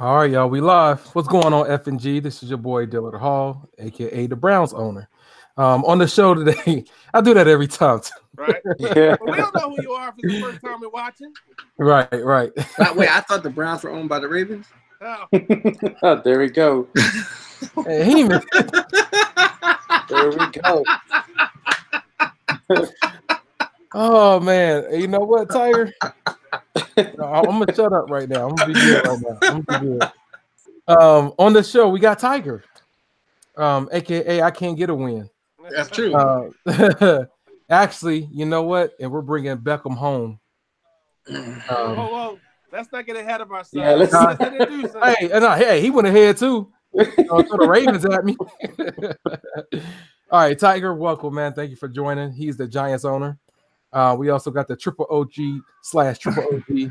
All right, y'all, we live. What's going on, FNG? This is your boy Dillard Hall, aka the Browns owner. On the show today, I do that every time. Right? Yeah. Well, we don't know who you are if it's the first time we're watching. Right. Wait, I thought the Browns were owned by the Ravens. Oh, Oh, there we go. Hey, he even- There we go. oh man, you know what, Tiger? I'm gonna shut up right now. I'm gonna be good right now. I'm gonna be good. On the show, we got Tiger, aka I can't get a win. That's true. Actually, you know what? And we're bringing Beckham home. whoa. Let's not get ahead of ourselves. Yeah, let's- introduce him. Hey, he went ahead too. Throw the Ravens at me. All right, Tiger, welcome, man. Thank you for joining. He's the Giants owner. We also got the triple OG/triple OG,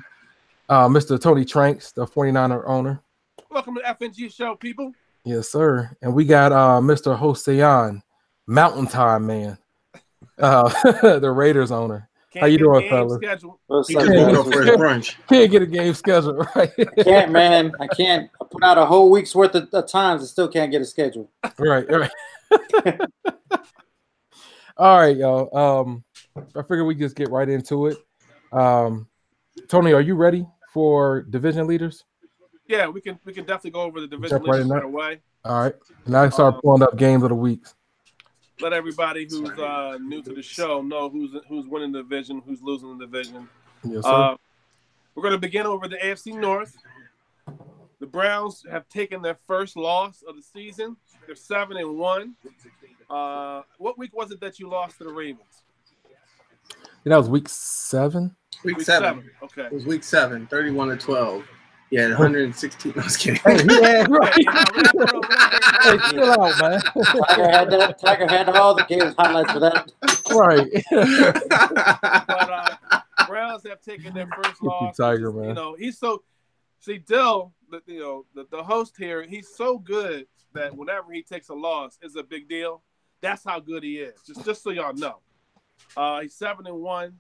Mr. Tony Tranks, the 49er owner. Welcome to the FNG show, people. Yes, sir. And we got Mr. Josean, Mountain Time man, the Raiders owner. Can't How you get a doing, game fellas? schedule. What's He up, just woke up guys? for his brunch. Can't get a game schedule, right? Can't, man. I can't. I put out a whole week's worth of times and still can't get a schedule. right. All right, y'all. I figure we just get right into it. Tony, are you ready for division leaders? Yeah, we can definitely go over the division Jump right list in right there. away. All right. And I start pulling up games of the weeks. Let everybody who's new to the show know who's winning the division, who's losing the division. Yes, sir. We're going to begin over the AFC North. The Browns have taken their first loss of the season. They're 7-1. What week was it that you lost to the Ravens? That was week 7. Week 7. Okay. It was week 7, 31-12. Yeah, 116. I was kidding. Hey, yeah, right. Hey, Hey, chill out, man. Tiger had all the games highlights for that. Right. But Browns have taken their first loss. Tiger, man. You know, he's so Dill, the host here, he's so good that whenever he takes a loss, it's a big deal. That's how good he is. Just so y'all know. He's 7-1.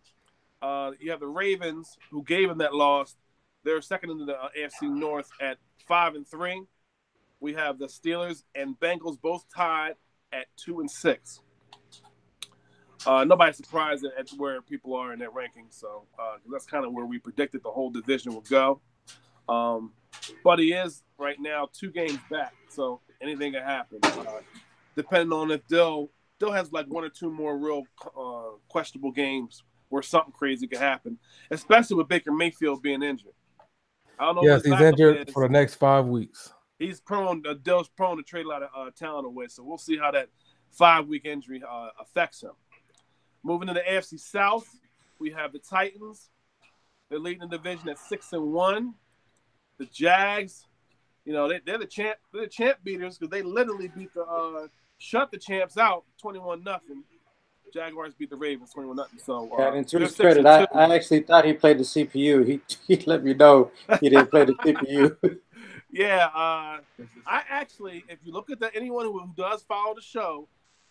You have the Ravens who gave him that loss. They're second in the AFC North at 5-3. We have the Steelers and Bengals both tied at 2-6. Nobody's surprised at where people are in that ranking, so that's kind of where we predicted the whole division would go. But he is right now 2 games back, so anything can happen. Depending on if Dill has like 1 or 2 more real questionable games where something crazy could happen, especially with Baker Mayfield being injured. I don't know. Yes, he's injured for the next 5 weeks. He's prone. Dill's prone to trade a lot of talent away, so we'll see how that 5-week injury affects him. Moving to the AFC South, we have the Titans. They're leading the division at 6-1. The Jags, they're the champ. They're the champ beaters because they literally beat shut the champs out 21-0. Jaguars beat the Ravens 21-0. So And to his credit, I actually thought he played the CPU. He let me know he didn't play the CPU. Yeah, I actually, if you look at anyone who does follow the show,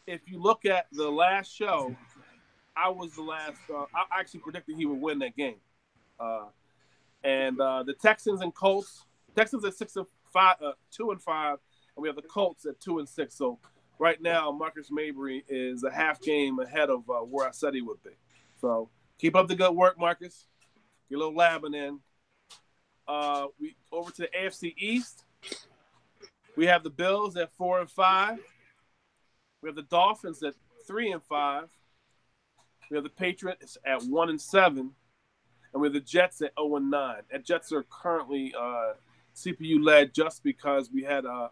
if you look at the last show, I was the last. I actually predicted he would win that game. And the Texans and Colts. Texans at 6-5, 2-5, and we have the Colts at 2-6. So right now, Marcus Mabry is a half game ahead of where I said he would be. So keep up the good work, Marcus. Your little labbing in. We over to the AFC East. We have the Bills at 4-5. We have the Dolphins at 3-5. We have the Patriots at 1-7, and we have the Jets at 0-9. And Jets are currently CPU led just because we had a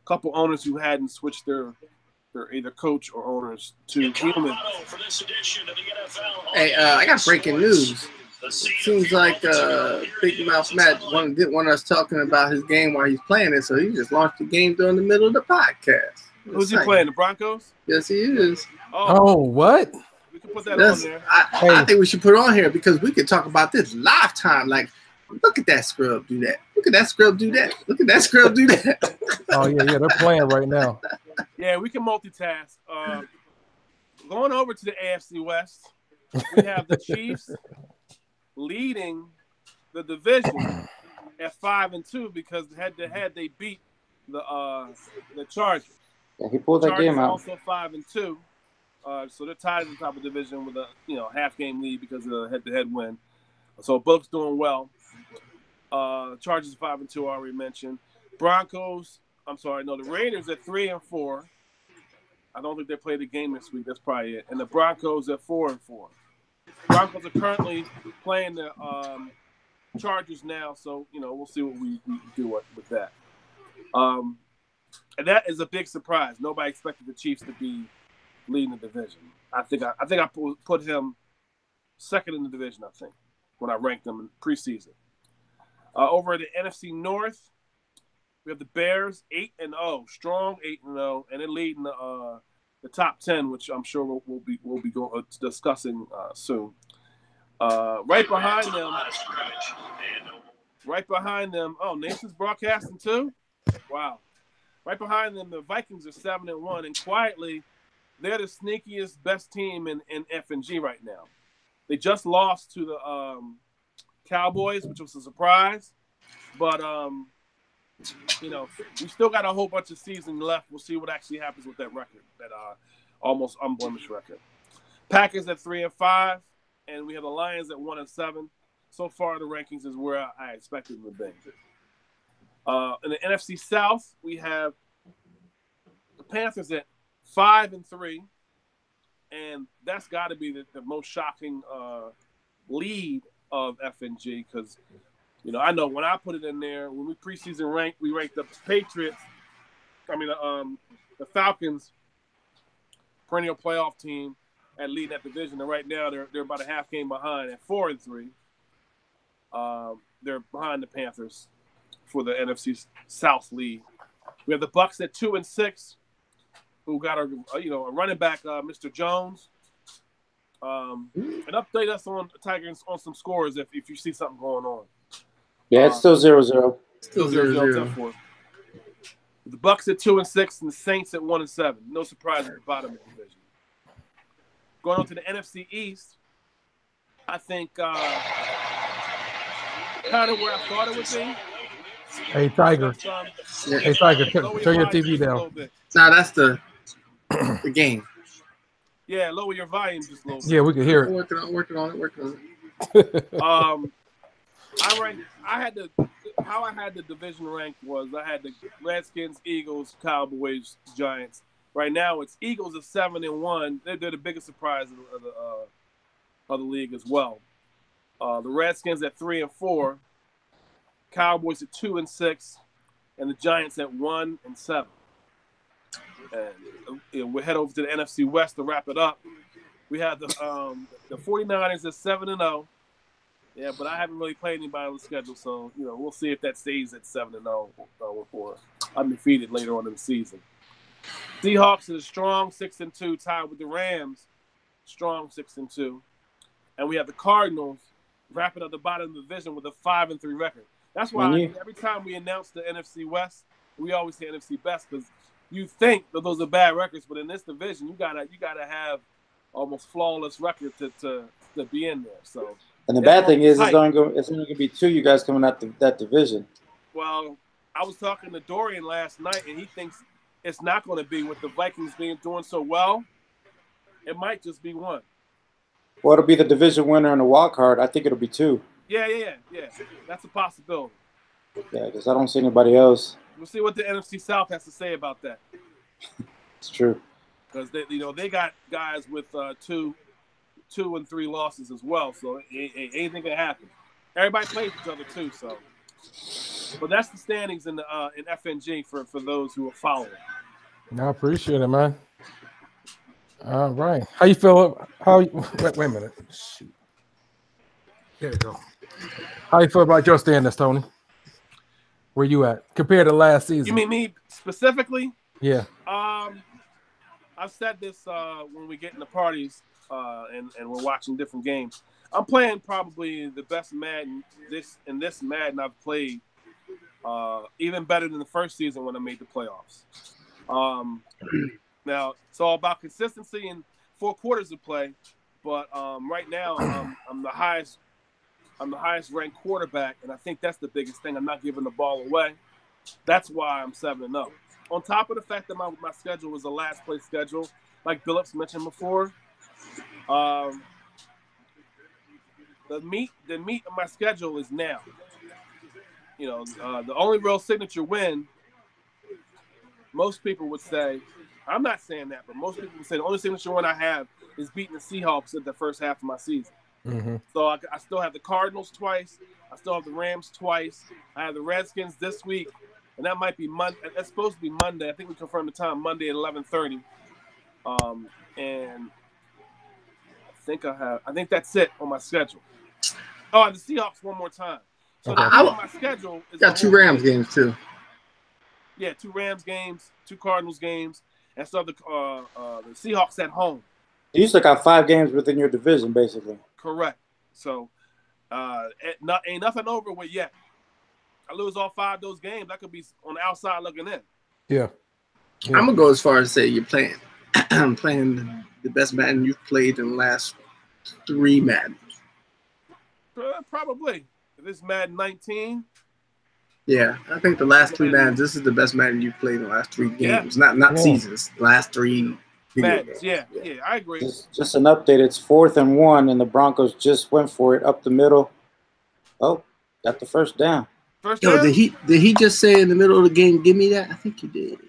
couple owners who hadn't switched their either coach or owners to human. Hey, I got breaking news. It seems like Big Mouth Matt didn't want us talking about his game while he's playing it, so he just launched the game during the middle of the podcast. Who's he playing? The Broncos? Yes, he is. Oh, what? We can put that on there. I think we should put it on here because we could talk about this live time. Like, look at that scrub do that. Look at that scrub do that. Look at that scrub do that. Oh, yeah, they're playing right now. Yeah, we can multitask. Going over to the AFC West, we have the Chiefs leading the division at 5-2 because head-to-head they beat the Chargers. Yeah, he pulled that game out. Also 5-2, so they're tied at the top of the division with a half-game lead because of the head-to-head win. So Billups doing well. Chargers 5-2, I already mentioned. The Raiders at 3-4. I don't think they played the game this week. That's probably it. And the Broncos at 4-4. Broncos are currently playing the Chargers now, so we'll see what we do with that. And that is a big surprise. Nobody expected the Chiefs to be leading the division. I think I put him second in the division. I think when I ranked them in preseason. Over at the NFC North, we have the Bears 8-0, strong 8-0, and they're leading the top 10, which I'm sure we'll be discussing soon. Right behind them. Oh, Nation's broadcasting too. Wow. Right behind them, the Vikings are 7-1, and quietly, they're the sneakiest, best team in FNG right now. They just lost to the Cowboys, which was a surprise, but we still got a whole bunch of season left. We'll see what actually happens with that record, that almost unblemished record. Packers at 3-5, and we have the Lions at 1-7. So far, the rankings is where I expected them to be. In the NFC South, we have the Panthers at 5-3, and that's got to be the most shocking lead of FNG because, I know when I put it in there, when we preseason ranked, we ranked the Patriots, the Falcons, perennial playoff team, at leading that division, and right now they're about a half game behind at 4-3. They're behind the Panthers for the NFC South lead. We have the Bucks at 2-6, who got a running back, Mr. Jones. And update us on Tigers on some scores if you see something going on. Yeah, it's still 0-0. Still 0-0. The Bucks at 2-6 and the Saints at 1-7. No surprise at the bottom of the division. Going on to the NFC East, I think kind of where I thought it would be. Hey, Tiger. Hey, Tiger, turn your TV down. Nah, that's the game. Yeah, lower your volume just a little bit. Yeah, we can hear it. Working on it. How I had the division ranked was I had the Redskins, Eagles, Cowboys, Giants. Right now, it's Eagles at 7-1. They're the biggest surprise of the league as well. The Redskins at 3-4, Cowboys at 2-6, and the Giants at 1-7. And we'll head over to the NFC West to wrap it up. We have the 49ers at 7-0. Yeah, but I haven't really played anybody on the schedule, so we'll see if that stays at 7-0 before undefeated later on in the season. Seahawks is a strong 6-2, tied with the Rams, strong 6-2, and we have the Cardinals wrapping up the bottom of the division with a 5-3 record. That's why every time we announce the NFC West, we always say NFC Best because you think that those are bad records, but in this division, you gotta have almost flawless record to be in there. So. And the bad thing is, it's only going to be two you guys coming out that division. Well, I was talking to Dorian last night, and he thinks it's not going to be with the Vikings doing so well. It might just be one. Well, it'll be the division winner and the wild card. I think it'll be two. Yeah. That's a possibility. Yeah, because I don't see anybody else. We'll see what the NFC South has to say about that. It's true. Because they got guys with 2 and 3 losses as well, so anything can happen. Everybody plays each other too, so. But that's the standings in FNG for those who are following. I appreciate it, man. All right, how you feel? Wait a minute. Shoot. There you go. How you feel about your standings, Tony? Where you at compared to last season? You mean me specifically? Yeah. I've said this when we get in the parties. And we're watching different games. I'm playing probably the best Madden in this Madden I've played, even better than the first season when I made the playoffs. Now it's all about consistency and 4 quarters of play, but right now I'm the highest I'm the highest ranked quarterback, and I think that's the biggest thing. I'm not giving the ball away. That's why I'm 7-0. On top of the fact that my schedule was a last place schedule, like Billups mentioned before, the meat of my schedule is now. You know, the only real signature win, most people would say, I'm not saying that, but most people would say the only signature win I have is beating the Seahawks in the first half of my season. Mm-hmm. So I still have the Cardinals twice. I still have the Rams twice. I have the Redskins this week, and that might be Monday. That's supposed to be Monday. I think we confirmed the time, Monday at 11:30. And I think that's it on my schedule. Oh, and the Seahawks one more time. So my schedule is got 2 Rams games too. Yeah, 2 Rams games, 2 Cardinals games, and so the Seahawks at home. You still got 5 games within your division, basically. Correct. So, ain't nothing over with yet. I lose all 5 of those games, I could be on the outside looking in. Yeah. I'm gonna go as far as say you're playing the best Madden you've played in the last 3 Maddens. Probably. If it's Madden 19. Yeah, I think the last 3 Maddens. This is the best Madden you've played in the last 3 games, not seasons. Last 3 Maddens. Yeah, I agree. Just an update. It's 4th and 1, and the Broncos just went for it up the middle. Oh, got the first down. Yo, did he just say in the middle of the game, "Give me that"? I think he did.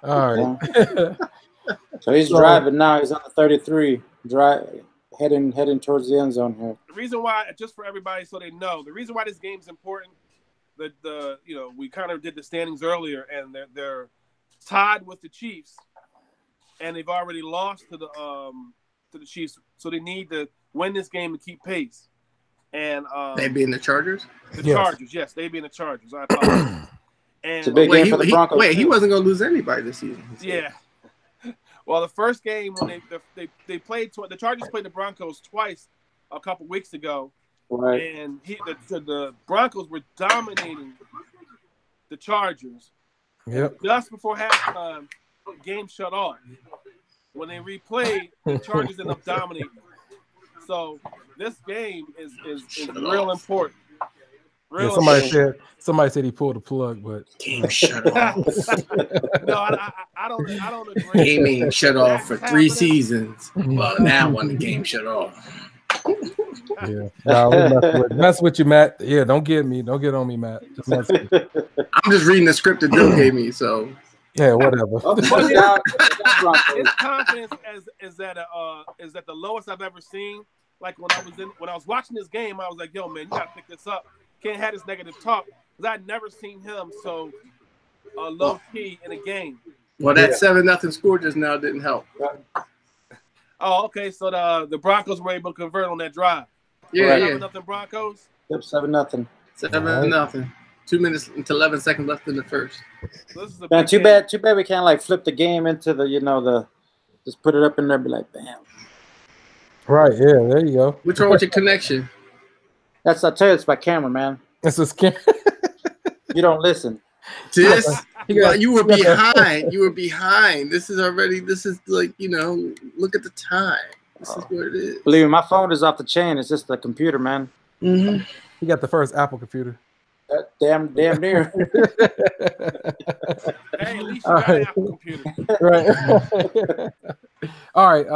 All right. So he's driving now. He's on the 33, heading towards the end zone here. The reason why, just for everybody so they know, the reason why this game's important, we kind of did the standings earlier, and they're tied with the Chiefs, and they've already lost to the Chiefs, so they need to win this game to keep pace. And they being the Chargers? Chargers, yes, they being the Chargers. I apologize. And it's a big game for the Broncos. He wasn't going to lose anybody this season. Yeah. Well, the first game when they played, the Chargers played the Broncos twice a couple weeks ago, right? And the Broncos were dominating the Chargers. Yep. Just before halftime, the game shut off. When they replayed, the Chargers ended up dominating. So this game is real important. Somebody said he pulled the plug, but game shut off. No, I don't agree. Game ain't shut off for 3 seasons. Well, now when the game shut off. Yeah, no, mess with you, Matt. Yeah, don't get on me, Matt. Just mess with you. I'm just reading the script that Bill gave me, so yeah, whatever. His confidence is at the lowest I've ever seen. Like when I was watching this game, I was like, "Yo, man, you gotta pick this up. Can't have this negative talk." Because I'd never seen him so low key in a game. Well, that 7-0 score just now didn't help. Oh, okay. So the Broncos were able to convert on that drive. Yeah, 7-0 Broncos. Yep, 7-0. 7-0. 2 minutes and 11 seconds left in the first. So this is Man, too bad we can't like flip the game into the just put it up in there and be like, bam. Right, yeah, there you go. What's wrong with your connection? I tell you, it's my camera, man. It's a scam. You don't listen. You were behind. You were behind. This is like, look at the time. This is what it is. Believe me, my phone is off the chain. It's just the computer, man. Mm-hmm. He got the first Apple computer. Damn near. Hey, at least you got an Apple computer. Right. All right.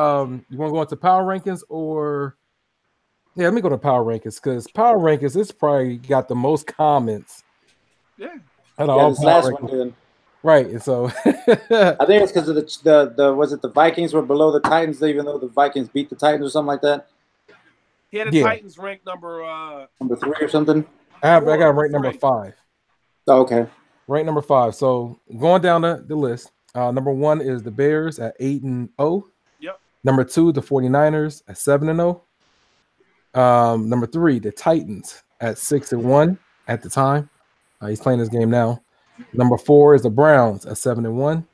You want to go into power rankings or? Yeah, let me go to power rankings because power rankings is probably got the most comments. Yeah. This last one did. Right, and so I think it's because of the Vikings were below the Titans, even though the Vikings beat the Titans or something like that. He had the Titans ranked number 3 or something. I got ranked number 5. Oh, okay. Ranked number 5. So going down the list, number 1 is the Bears at 8-0. Yep. Number 2, the 49ers at 7-0. Number 3, the Titans at 6-1 at the time. He's playing this game now. Number 4 is the Browns at 7-1.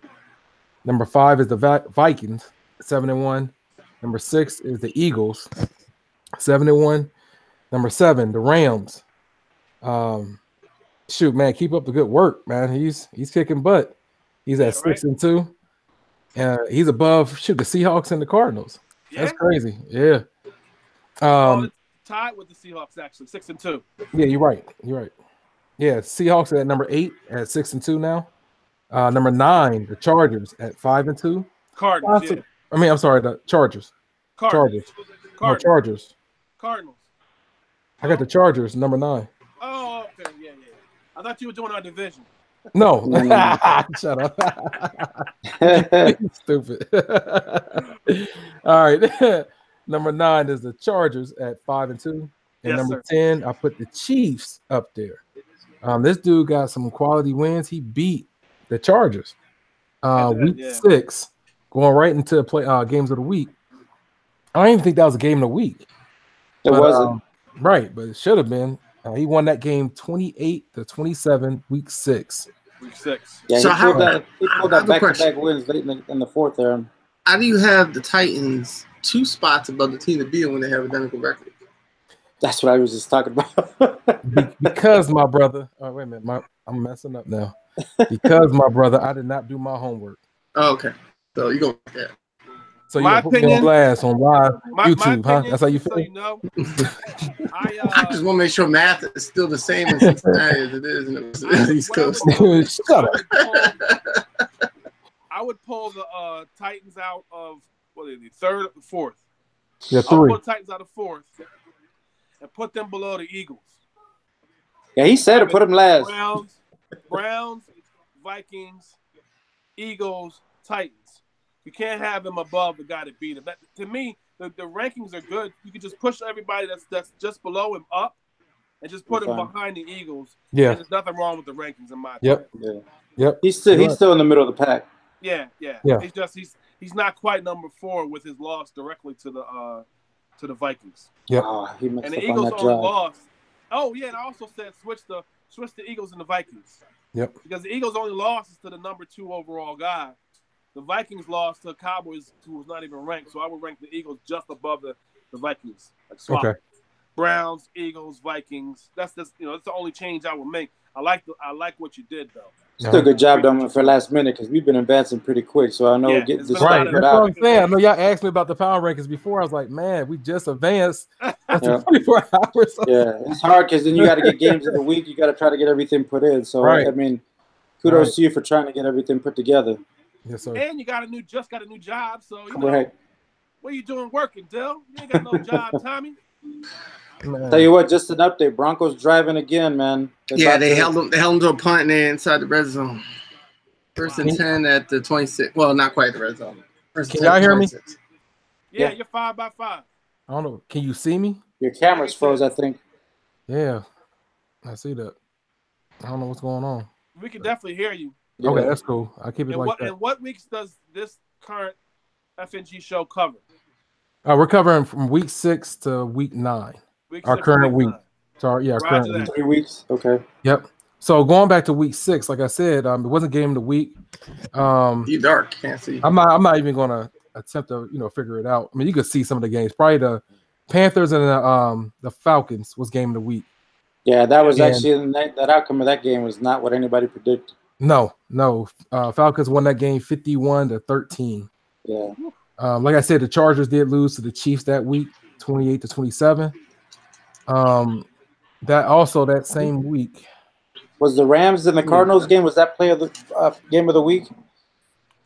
Number 5 is the Vikings at 7-1. Number 6 is the Eagles, 7-1. Number 7, the Rams. Shoot, man, keep up the good work, man. He's kicking butt. He's at 6-2. And he's above the Seahawks and the Cardinals. That's crazy. Yeah. It's tied with the Seahawks actually, 6-2. Yeah, you're right. You're right. Yeah, Seahawks at number 8 at 6-2 now. Number 9, the Chargers at 5-2. Cardinals. Yeah. I mean, I'm sorry, the Chargers. Cardinals. No, Chargers. Cardinals. I got the Chargers, number 9. Oh, okay. Yeah. I thought you were doing our division. No. Shut up. Stupid. All right. Number 9 is the Chargers at 5-2. And Yes, number sir. 10, I put the Chiefs up there. This dude got some quality wins. He beat the Chargers. Week 6, going right into play games of the week. I don't even think that was a game of the week. It wasn't. Right, but it should have been. He won that game 28-27, week 6. Week 6. Yeah, So he pulled that back-to-back wins late in the fourth there. How do you have the Titans 2 spots above the team to beat when they have a identical record? That's what I was just talking about. Because my brother, wait a minute, I'm messing up now. Because my brother, I did not do my homework. Oh, okay. So you go with that. So you put me on blast on live YouTube, huh? That's how you feel? So you know, I just want to make sure math is still the same in Cincinnati as it is in the East Coast. Shut up. I would pull the Titans out of what are they, third or fourth? Yeah, 3. I would pull the Titans out of fourth and put them below the Eagles. Yeah, he said to put them last. Browns, Vikings, Eagles, Titans. You can't have them above the guy that beat him. To me, the rankings are good. You can just push everybody that's just below him up and just put him behind the Eagles. Yeah. And there's nothing wrong with the rankings in my opinion. Yep. He's still in the middle of the pack. Yeah. He's not quite number 4 with his loss directly to the Vikings. Yep. Oh, he messed and the up Eagles on that only drive. lost. Oh yeah, and I also said switch the Eagles and the Vikings. Yep. Because the Eagles only lost to the number 2 overall guy. The Vikings lost to Cowboys, who was not even ranked. So I would rank the Eagles just above the Vikings. Like swap. Okay. Browns, Eagles, Vikings. That's the only change I would make. I like what you did though. Still a good job done for last minute because we've been advancing pretty quick. So I know get this right. That's out. what I'm saying. I know y'all asked me about the power rankings before. I was like, man, we just advanced. That's 24 hours. Yeah, it's hard because then you got to get games of the week. You got to try to get everything put in. So I mean, kudos to you for trying to get everything put together. Yes, sir. And you got a new job. So you know, what are you doing working, Dill? You ain't got no job, Tommy. Man. Tell you what, just an update. Broncos driving again, man. They held them to a punt there inside the red zone. First and 10 at the 26. Well, not quite the red zone. Can y'all hear me? Yeah, you're 5 by 5. I don't know. Can you see me? Your camera's froze, I think. Yeah, I see that. I don't know what's going on. We can definitely hear you. Okay, that's cool. I'll keep it like that. And what weeks does this current FNG show cover? We're covering from week 6 to week 9. Our current week. Sorry, our current week. 3 weeks. Okay. Yep. So going back to week 6, like I said, it wasn't game of the week. You dark, can't see. I'm not even gonna attempt to figure it out. I mean, you could see some of the games. Probably the Panthers and the Falcons was game of the week. Yeah, that was actually that outcome of that game was not what anybody predicted. No. Falcons won that game 51-13. Yeah. Like I said, the Chargers did lose to the Chiefs that week, 28-27. That same week. Was the Rams and the Cardinals game? Was that play of the game of the week?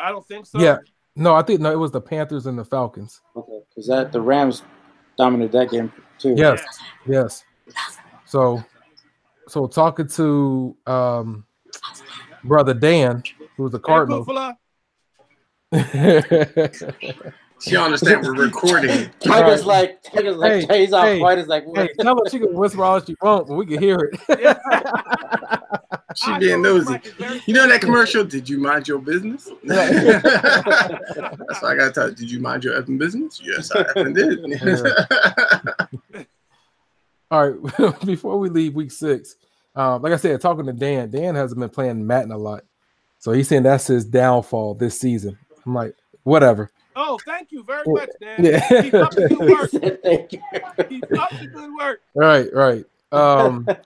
I don't think so. Yeah. No, I think it was the Panthers and the Falcons. Okay, because the Rams dominated that game too. Yes. So talking to brother Dan, who's a Cardinal. She don't understand we're recording. Tiger's like, he's off white. Is like, hey, tell her she can whisper all she wants, but we can hear it. She being nosy. You know that commercial? Did you mind your business? That's why I got to tell you. Did you mind your effing business? Yes, I effing did. All right. Before we leave week 6, like I said, talking to Dan hasn't been playing Madden a lot, so he's saying that's his downfall this season. I'm like, whatever. Oh, thank you very much, Dan. Yeah. Keep up the good work. Thank you. Keep up the good work. Right.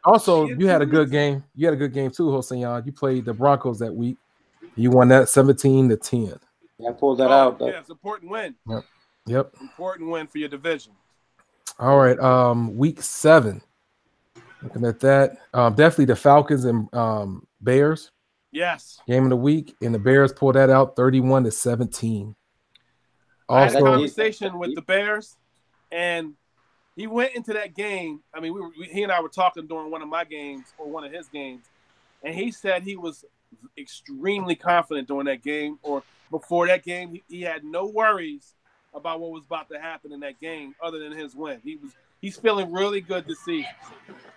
Also, you had a good game. You had a good game too, Josean. You played the Broncos that week. You won that 17-10. Yeah, I pulled that out. Yeah, it's an important win. Yep. Important win for your division. All right. Week 7. Looking at that. Definitely the Falcons and Bears. Yes. Game of the week. And the Bears pulled that out 31-17. I had a conversation with the Bears, and he went into that game. I mean, he and I were talking during one of my games or one of his games, and he said he was extremely confident during that game or before that game. He had no worries about what was about to happen in that game other than his win. He's feeling really good this season.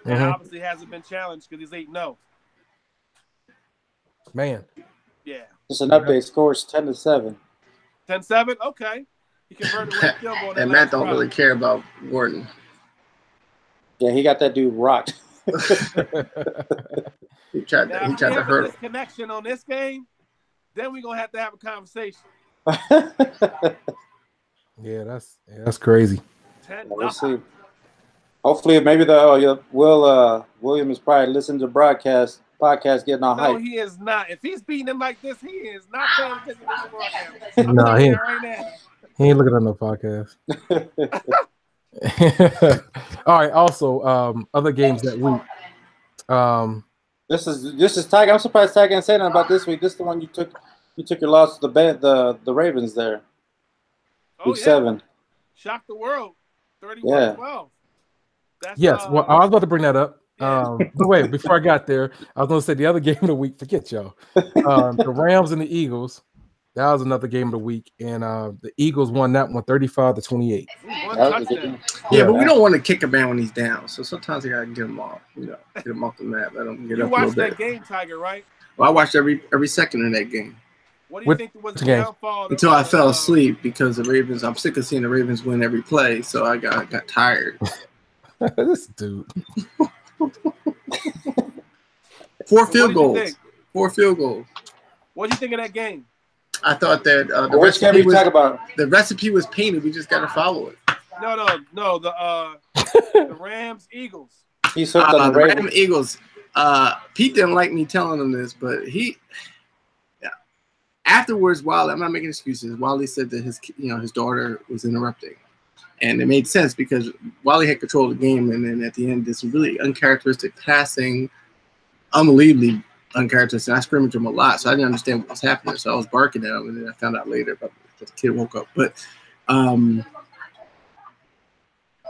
And obviously hasn't been challenged because he's 8-0. Man. Yeah. Just an update. Scores 10-7. 10-7? Okay. He converted one field goal. And Matt don't really care about Gordon. Yeah, he got that dude rocked. he tried to hurt him. Connection on this game, then we're going to have a conversation. Yeah, that's crazy. We'll see. Hopefully, maybe William is probably listening to podcast getting all hype. No, he is not. If he's beating him like this, he is not paying attention to the broadcast. No, he ain't looking at no podcast. All right. Also, other games that week. This is Tiger. I'm surprised Tiger didn't say nothing about this week. This is the one you took your loss to the Ravens there. Week 7. Shocked the world. 31-12. Yes. Well, I was about to bring that up. But wait, before I got there, I was going to say the other game of the week. Forget y'all. The Rams and the Eagles. That was another game of the week, and the Eagles won that one 35-28. Yeah, but we don't want to kick a man when he's down. So sometimes you gotta get him off. Get him off the mat. Let him get up a little bit. You watched that game, Tiger, right? Well, I watched every second of that game. What do you think was the downfall? Until I fell asleep because the Ravens. I'm sick of seeing the Ravens win every play, so I got tired. This dude. 4 field goals. 4 field goals. What do you think of that game? I thought that the recipe was painted. We just got to follow it. No. The Rams Eagles. He's hooked on the Rams Eagles. Pete didn't like me telling him this, but afterwards, Wally, I'm not making excuses. Wally said that his daughter was interrupting, and it made sense because Wally had control of the game, and then at the end, did some really uncharacteristic passing, unbelievably uncharacteristic. I scrimmaged him a lot, so I didn't understand what was happening. So I was barking at him, and then I found out later that the kid woke up. But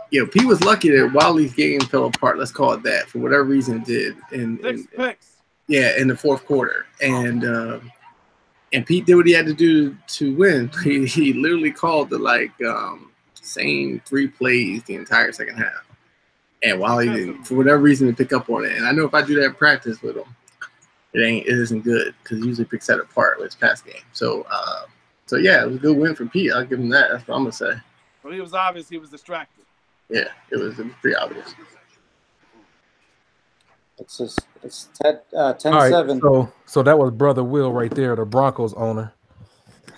Pete was lucky that Wally's game fell apart. Let's call it that, for whatever reason it did. And 6 picks. Yeah, in the fourth quarter, and Pete did what he had to do to win. He literally called the same 3 plays the entire second half, and Wally didn't, for whatever reason, to pick up on it. And I know if I do that in practice with him, it isn't good because he usually picks that apart with his pass game. So yeah, it was a good win for Pete. I'll give him that. That's what I'm gonna say. Well, he was obvious he was distracted. Yeah, it was pretty obvious. It's 10-7. Right, so that was Brother Will right there, the Broncos owner.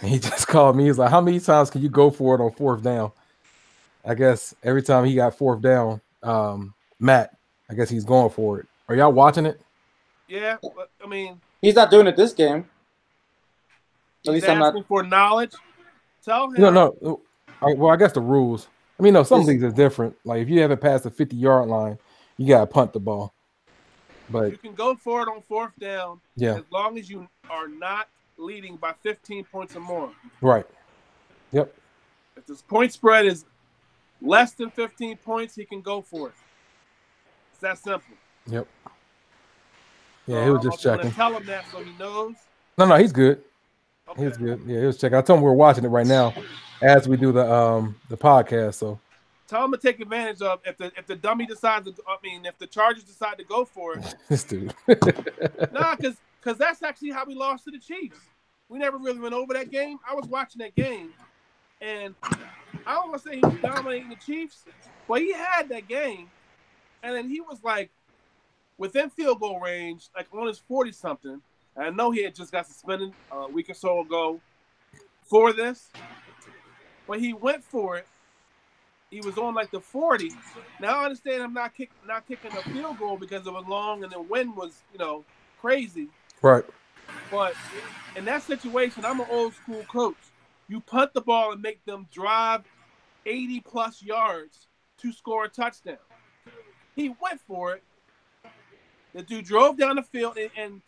And he just called me. He's like, "How many times can you go for it on 4th down?" I guess every time he got 4th down, Matt, I guess he's going for it. Are y'all watching it? Yeah, but, I mean, he's not doing it this game. At least I'm not asking for knowledge. Tell him. No. Well, I guess the rules. I mean, no, some leagues are different. Like if you haven't passed the 50-yard line, you gotta punt the ball. But you can go for it on 4th down. Yeah. As long as you are not leading by 15 points or more. Right. Yep. If this point spread is less than 15 points, he can go for it. It's that simple. Yep. Yeah, he was just checking. Tell him that so he knows. No, he's good. Okay. He's good. Yeah, he was checking. I told him we're watching it right now as we do the podcast. So tell him to take advantage of if the dummy decides to. I mean, if the Chargers decide to go for it. This dude. Nah, because that's actually how we lost to the Chiefs. We never really went over that game. I was watching that game, and I don't want to say he was dominating the Chiefs, but he had that game, and then he was like within field goal range, like on his 40-something. And I know he had just got suspended a week or so ago for this, but he went for it. He was on like the 40. Now I understand I'm not kicking a field goal because it was long and the wind was, crazy. Right. But in that situation, I'm an old school coach. You punt the ball and make them drive 80 plus yards to score a touchdown. He went for it. The dude drove down the field, and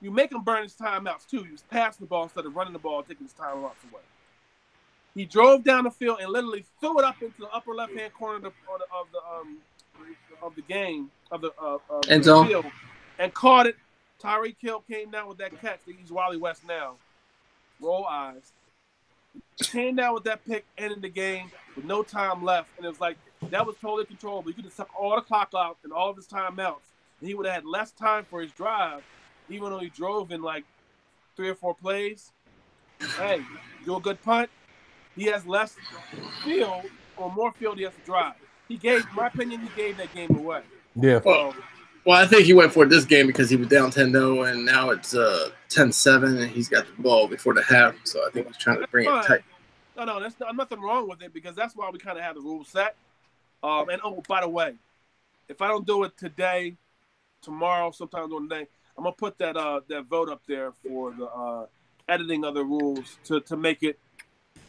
you make him burn his timeouts too. He was passing the ball instead of running the ball, taking his timeouts away. He drove down the field and literally threw it up into the upper left-hand corner of the game of the end zone, field, and caught it. Tyreek Hill came down with that catch. He's Wally West now. Roll eyes. Came down with that pick, ended the game with no time left, and it was like that was totally controllable. You could have sucked all the clock out and all of his timeouts, and he would have had less time for his drive, even though he drove in like 3 or 4 plays. Hey, do a good punt. He has less field or more field he has to drive. He gave, in my opinion, he gave that game away. Yeah. Well, I think he went for this game because he was down 10-0, and now it's 10-7, and he's got the ball before the half. So I think he's trying to bring it tight. No, there's nothing wrong with it because that's why we kind of have the rules set. And by the way, if I don't do it today, tomorrow, sometime during the day, I'm gonna put that vote up there for the editing of the rules to make it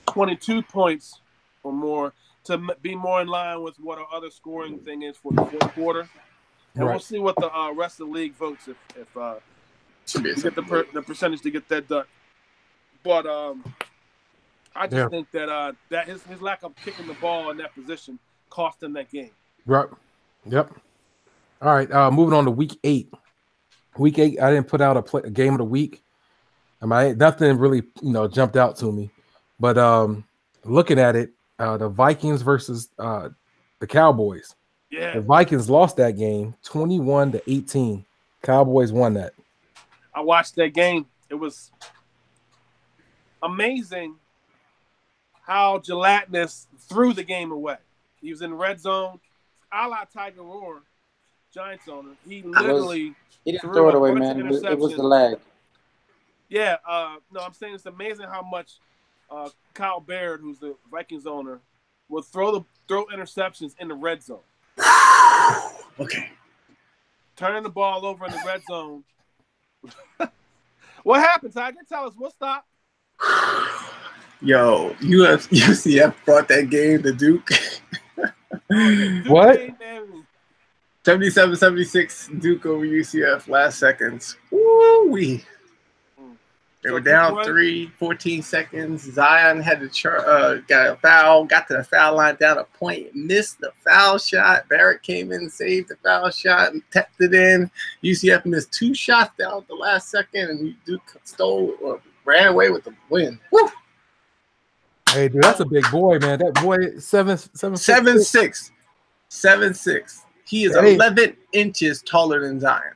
22 points or more to be more in line with what our other scoring thing is for the fourth quarter. And We'll see what the rest of the league votes if we get the percentage to get that done. But I just think that his lack of kicking the ball in that position cost him that game. Right. Yep. All right. Moving on to week 8. Week 8, I didn't put out a game of the week. I mean, nothing really jumped out to me. But looking at it, the Vikings versus the Cowboys. Yeah. The Vikings lost that game 21-18. Cowboys won that. I watched that game. It was amazing how Gelatinous threw the game away. He was in the red zone, a la Tiger Roar, Giants owner. He literally he didn't throw it away, man. It was the lag. Yeah, no, I'm saying it's amazing how much Kyle Baird, who's the Vikings owner, will throw interceptions in the red zone. Okay. Turning the ball over in the red zone. What happened, Tiger? Tell us. We'll stop. Yo, UCF brought that game to Duke. What? 77-76 Duke over UCF last seconds. Woo-wee. They were down 14 seconds. Zion had to got a foul, got to the foul line down a point, missed the foul shot. Barrett came in, saved the foul shot, and tapped it in. UCF missed 2 shots down at the last second, and Duke ran away with the win. Woo! Hey, dude, that's a big boy, man. That boy, 7'6". 7'6". He is 11 inches taller than Zion.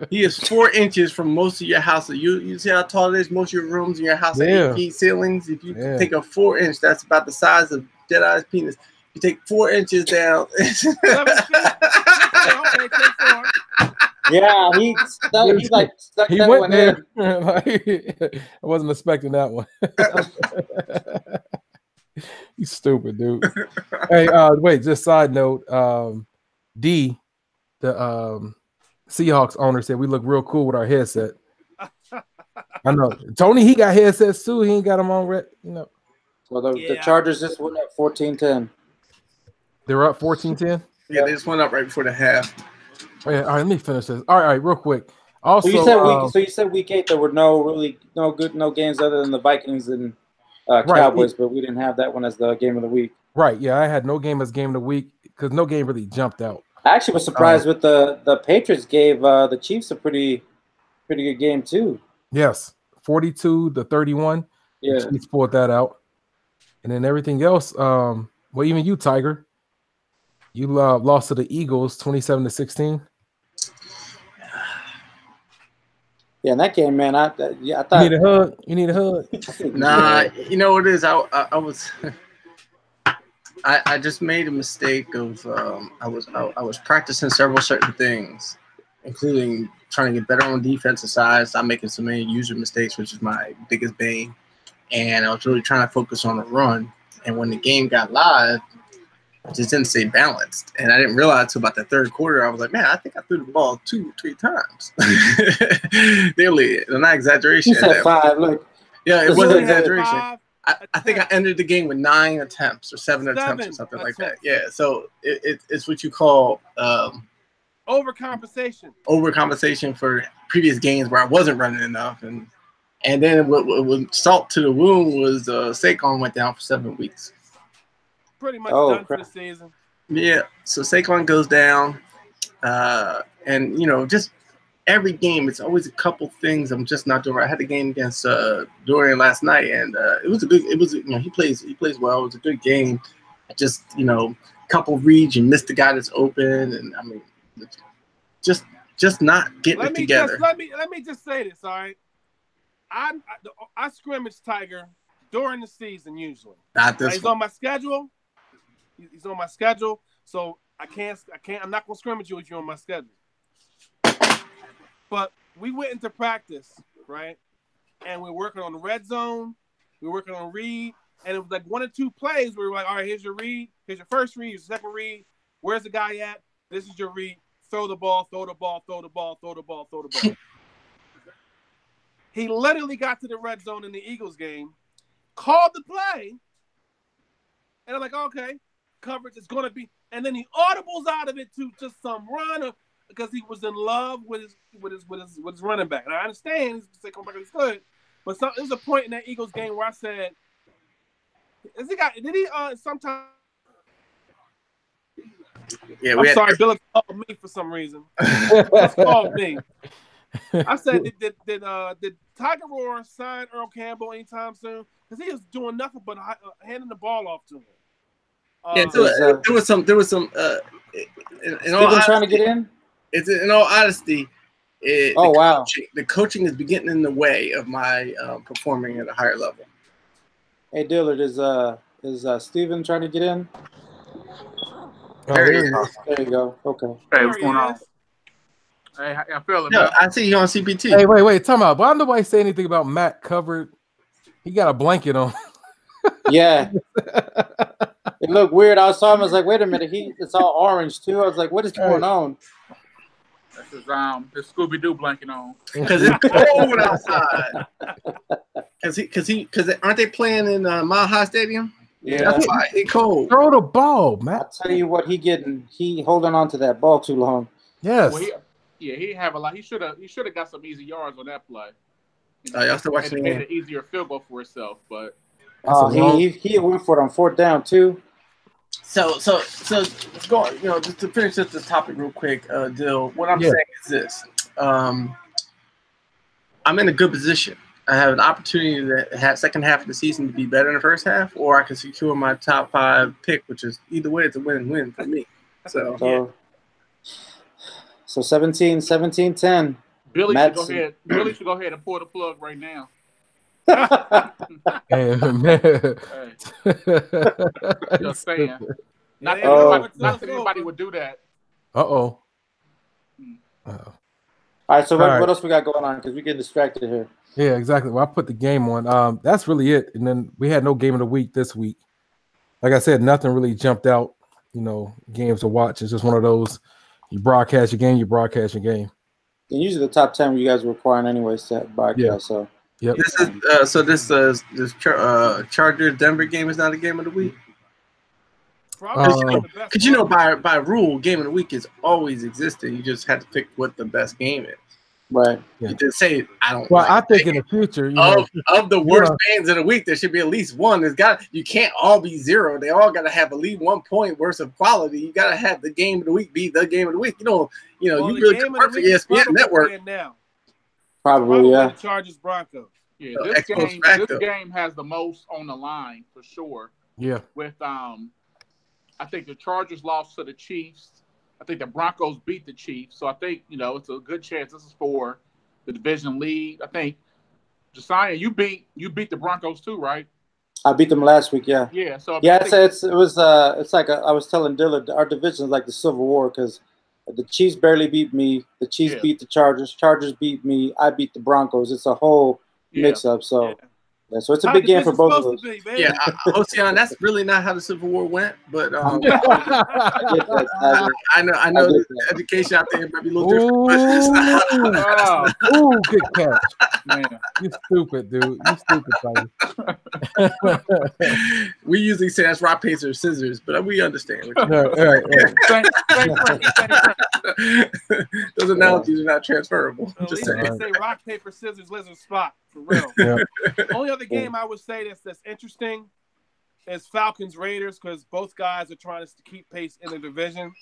He is 4 inches from most of your house. You see how tall it is? Most of your rooms in your house are 8 feet ceilings. If you take a 4 inch, that's about the size of Jedi's penis. You take 4 inches down. Yeah, he like stuck he that went one there. in. I wasn't expecting that one. You stupid, dude. Hey, wait, just side note. D, the Seahawks owner, said we look real cool with our headset. I know. Tony, he got headsets too. He ain't got them on red, Well, the Chargers just went up 14-10. They were up 14-10? Yeah, they just went up right before the half. Oh, yeah, all right, let me finish this. All right, real quick. Also, so you said week 8 there were no games other than the Vikings and Cowboys, but we didn't have that one as the game of the week. Right, yeah, I had no game as game of the week because no game really jumped out. I actually was surprised with the Patriots gave the Chiefs a pretty good game too. Yes, 42-31. Yeah, the Chiefs pulled that out, and then everything else. Well, even you, Tiger, you lost to the Eagles 27-16. Yeah, in that game, man, I thought you need a hug. You need a hug. Nah, you know what it is? I just made a mistake of I was practicing several certain things, including trying to get better on defensive side, stop making so many user mistakes, which is my biggest bane. And I was really trying to focus on the run. And when the game got live, it just didn't stay balanced. And I didn't realize until about the third quarter, I was like, man, I think I threw the ball 2-3 times. Nearly, not exaggeration. You said 5, look. Yeah, it wasn't exaggeration. I think I ended the game with 9 attempts or 7 attempts or something like that. Yeah, so it's what you call overcompensation for previous games where I wasn't running enough, and then what salt to the wound was Saquon went down for 7 weeks. Pretty much done for the season. Yeah, so Saquon goes down, and just every game, it's always a couple things I'm just not doing right. I had a game against Dorian last night, and he plays well. It was a good game. I just couple reads, you missed the guy that's open, and I mean, just not getting it together. Let me just say this, all right? I scrimmage Tiger during the season usually. Not this. He's on my schedule. He's on my schedule, so I can't. I'm not gonna scrimmage you if you're on my schedule. But we went into practice, right? And we're working on the red zone. We're working on read. And it was like 1 or 2 plays where we were like, all right, here's your read. Here's your first read, your second read. Where's the guy at? This is your read. Throw the ball, throw the ball, throw the ball, throw the ball, throw the ball. He literally got to the red zone in the Eagles game, called the play, and I'm like, okay, coverage is going to be. And then he audibles out of it to just some run because he was in love with his running back. And I understand he's coming back, he's good, but there was a point in that Eagles game where I said, did he sometime? Yeah, I'm sorry, Billups called me for some reason. Billups called me. I said, did Tiger Roar sign Earl Campbell anytime soon? Because he was doing nothing but handing the ball off to him. There was some. In all honesty, trying to get in. In all honesty, wow. The coaching is getting in the way of my performing at a higher level. Hey, Dillard, is Steven trying to get in? There he is. There you go. Okay. Hey, what's going on? Hey, how feeling, man? I see you on CPT. Hey, wait, time out. Why nobody say anything about Matt covered? He got a blanket on. Yeah. It looked weird. I saw him. I was like, wait a minute. It's all orange too. I was like, what is going on? That's his Scooby Doo blanket on. Because it's cold outside. Because aren't they playing in Mile High Stadium? Yeah, that's why it's cold. Throw the ball, Matt. I'll tell you what, he holding on to that ball too long. Yes. Well, he have a lot. He should have got some easy yards on that play. Y'all still watching? Made an easier field goal for himself, but he went for it on 4th down too. So let's go. Just to finish up this topic real quick, Dill. What I'm saying is this: I'm in a good position. I have an opportunity to have second half of the season to be better in the first half, or I can secure my top 5 pick, which is either way, it's a win-win for me. So 17-10. Billy should go ahead and pull the plug right now. Hey, man. Just saying. Not that anybody would do that. Uh-oh. All right, so what else we got going on? Because we get distracted here. Yeah, exactly. Well, I put the game on. That's really it. And then we had no game of the week this week. Like I said, nothing really jumped out, games to watch. It's just one of those, you broadcast your game, you broadcast your game. And usually the top 10 you guys are requiring anyways to broadcast. Yeah. So yep. This Chargers Denver game is not a game of the week. Because by rule, game of the week is always existing. You just have to pick what the best game is. Right. Yeah. You just say I don't. Well, I think in the future, of the worst games of the week, there should be at least one. You can't all be 0. They all got to have at least 1 point worth of quality. You got to have the game of the week be the game of the week. You really could work for ESPN Network. Now. Probably, yeah. Chargers Broncos. Yeah, this game has the most on the line for sure. Yeah. With I think the Chargers lost to the Chiefs. I think the Broncos beat the Chiefs. So I think, it's a good chance this is for the division lead. I think, Josean, you beat the Broncos too, right? I beat them last week, yeah. Yeah. So it's like I was telling Dillard, our division is like the Civil War because the Chiefs barely beat me. The Chiefs beat the Chargers. Chargers beat me. I beat the Broncos. It's a whole mix-up. So Yeah, so it's a big game for both of us. Yeah, Josean, that's really not how the Civil War went, but I get that, I know the education out there might be a little different. But it's not Ooh, good catch. Man, you stupid, dude. You stupid, Tiger. We usually say that's rock, paper, or scissors, but we understand. Right. Those analogies are not transferable. At least they say rock, paper, scissors, lizard, spot. For real. Yeah. Only other game I would say that's interesting is Falcons Raiders, because both guys are trying to keep pace in the division,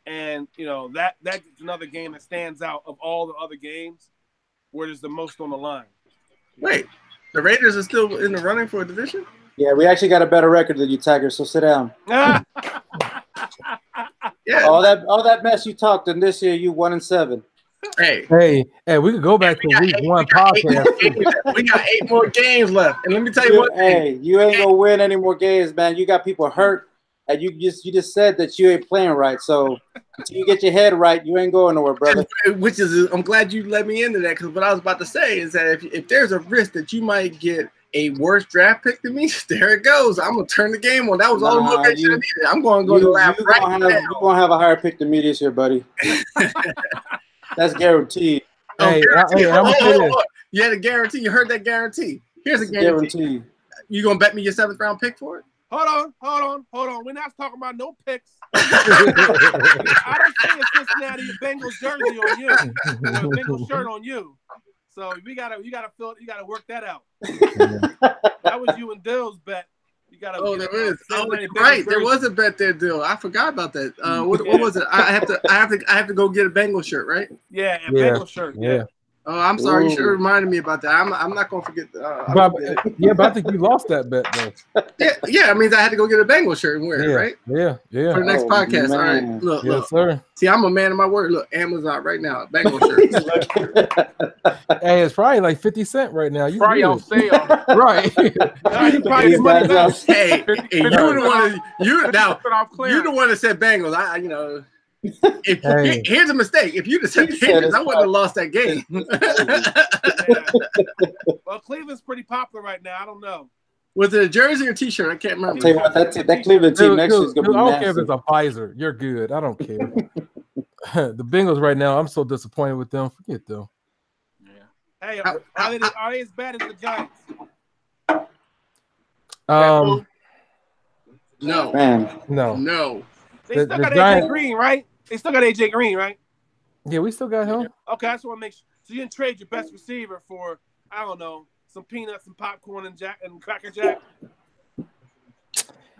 and you know that's another game that stands out of all the other games where there's the most on the line. Wait, the Raiders are still in the running for a division? Yeah, we actually got a better record than you, Tiger. So sit down. Yeah. All that mess you talked, and this year you 1-7. Hey, we could go back to week 1 podcast. We got 8 more games left, and let me tell you what. Hey, you ain't gonna win any more games, man. You got people hurt, and you just said that you ain't playing right. So until you get your head right, you ain't going nowhere, brother. Which is, I'm glad you let me into that, because what I was about to say is that if there's a risk that you might get a worse draft pick than me, there it goes. I'm gonna turn the game on. That was all the motivation I needed. I'm going to go to the lab right now. You're gonna have a higher pick than me this year, buddy. That's guaranteed. Hey, you had a guarantee. You heard that guarantee. Here's a guarantee. You gonna bet me your 7th round pick for it? Hold on. We're not talking about no picks. I don't see a Cincinnati Bengals jersey on you, or a Bengals shirt on you. So you gotta work that out. That was you and Dill's bet. You gotta. Oh, there is. Oh, right. There was a bet there, Dill. I forgot about that. What was it? I have to go get a Bengals shirt, right? Yeah, a Bengals shirt. Yeah. Oh, I'm sorry. Ooh. You should have reminded me about that. I'm not gonna forget. But I think you lost that bet though. Yeah. It means I had to go get a Bengals shirt and wear it, right? Yeah. For the next podcast. Man. All right. Look. Sir. See, I'm a man of my word. Look, Amazon right now, Bengals shirt. Hey, it's probably like 50 cents right now. You probably on sale, right? Hey, you the one that said Bengals. Here's a mistake. If you'd have said Patriots, I wouldn't have lost that game. Well, Cleveland's pretty popular right now. I don't know. Was it a jersey or T-shirt? I can't remember. I'll tell you what, that Cleveland team next year is going to be I don't care if it's a Pfizer. You're good. I don't care. The Bengals right now, I'm so disappointed with them. Forget them. Yeah. Hey, are they as bad as the Giants? No. Man. No. They still got AJ Green, right? They still got AJ Green, right? Yeah, we still got him. Okay, I just want to make sure. So you didn't trade your best receiver for, I don't know, some peanuts and popcorn and Cracker Jack?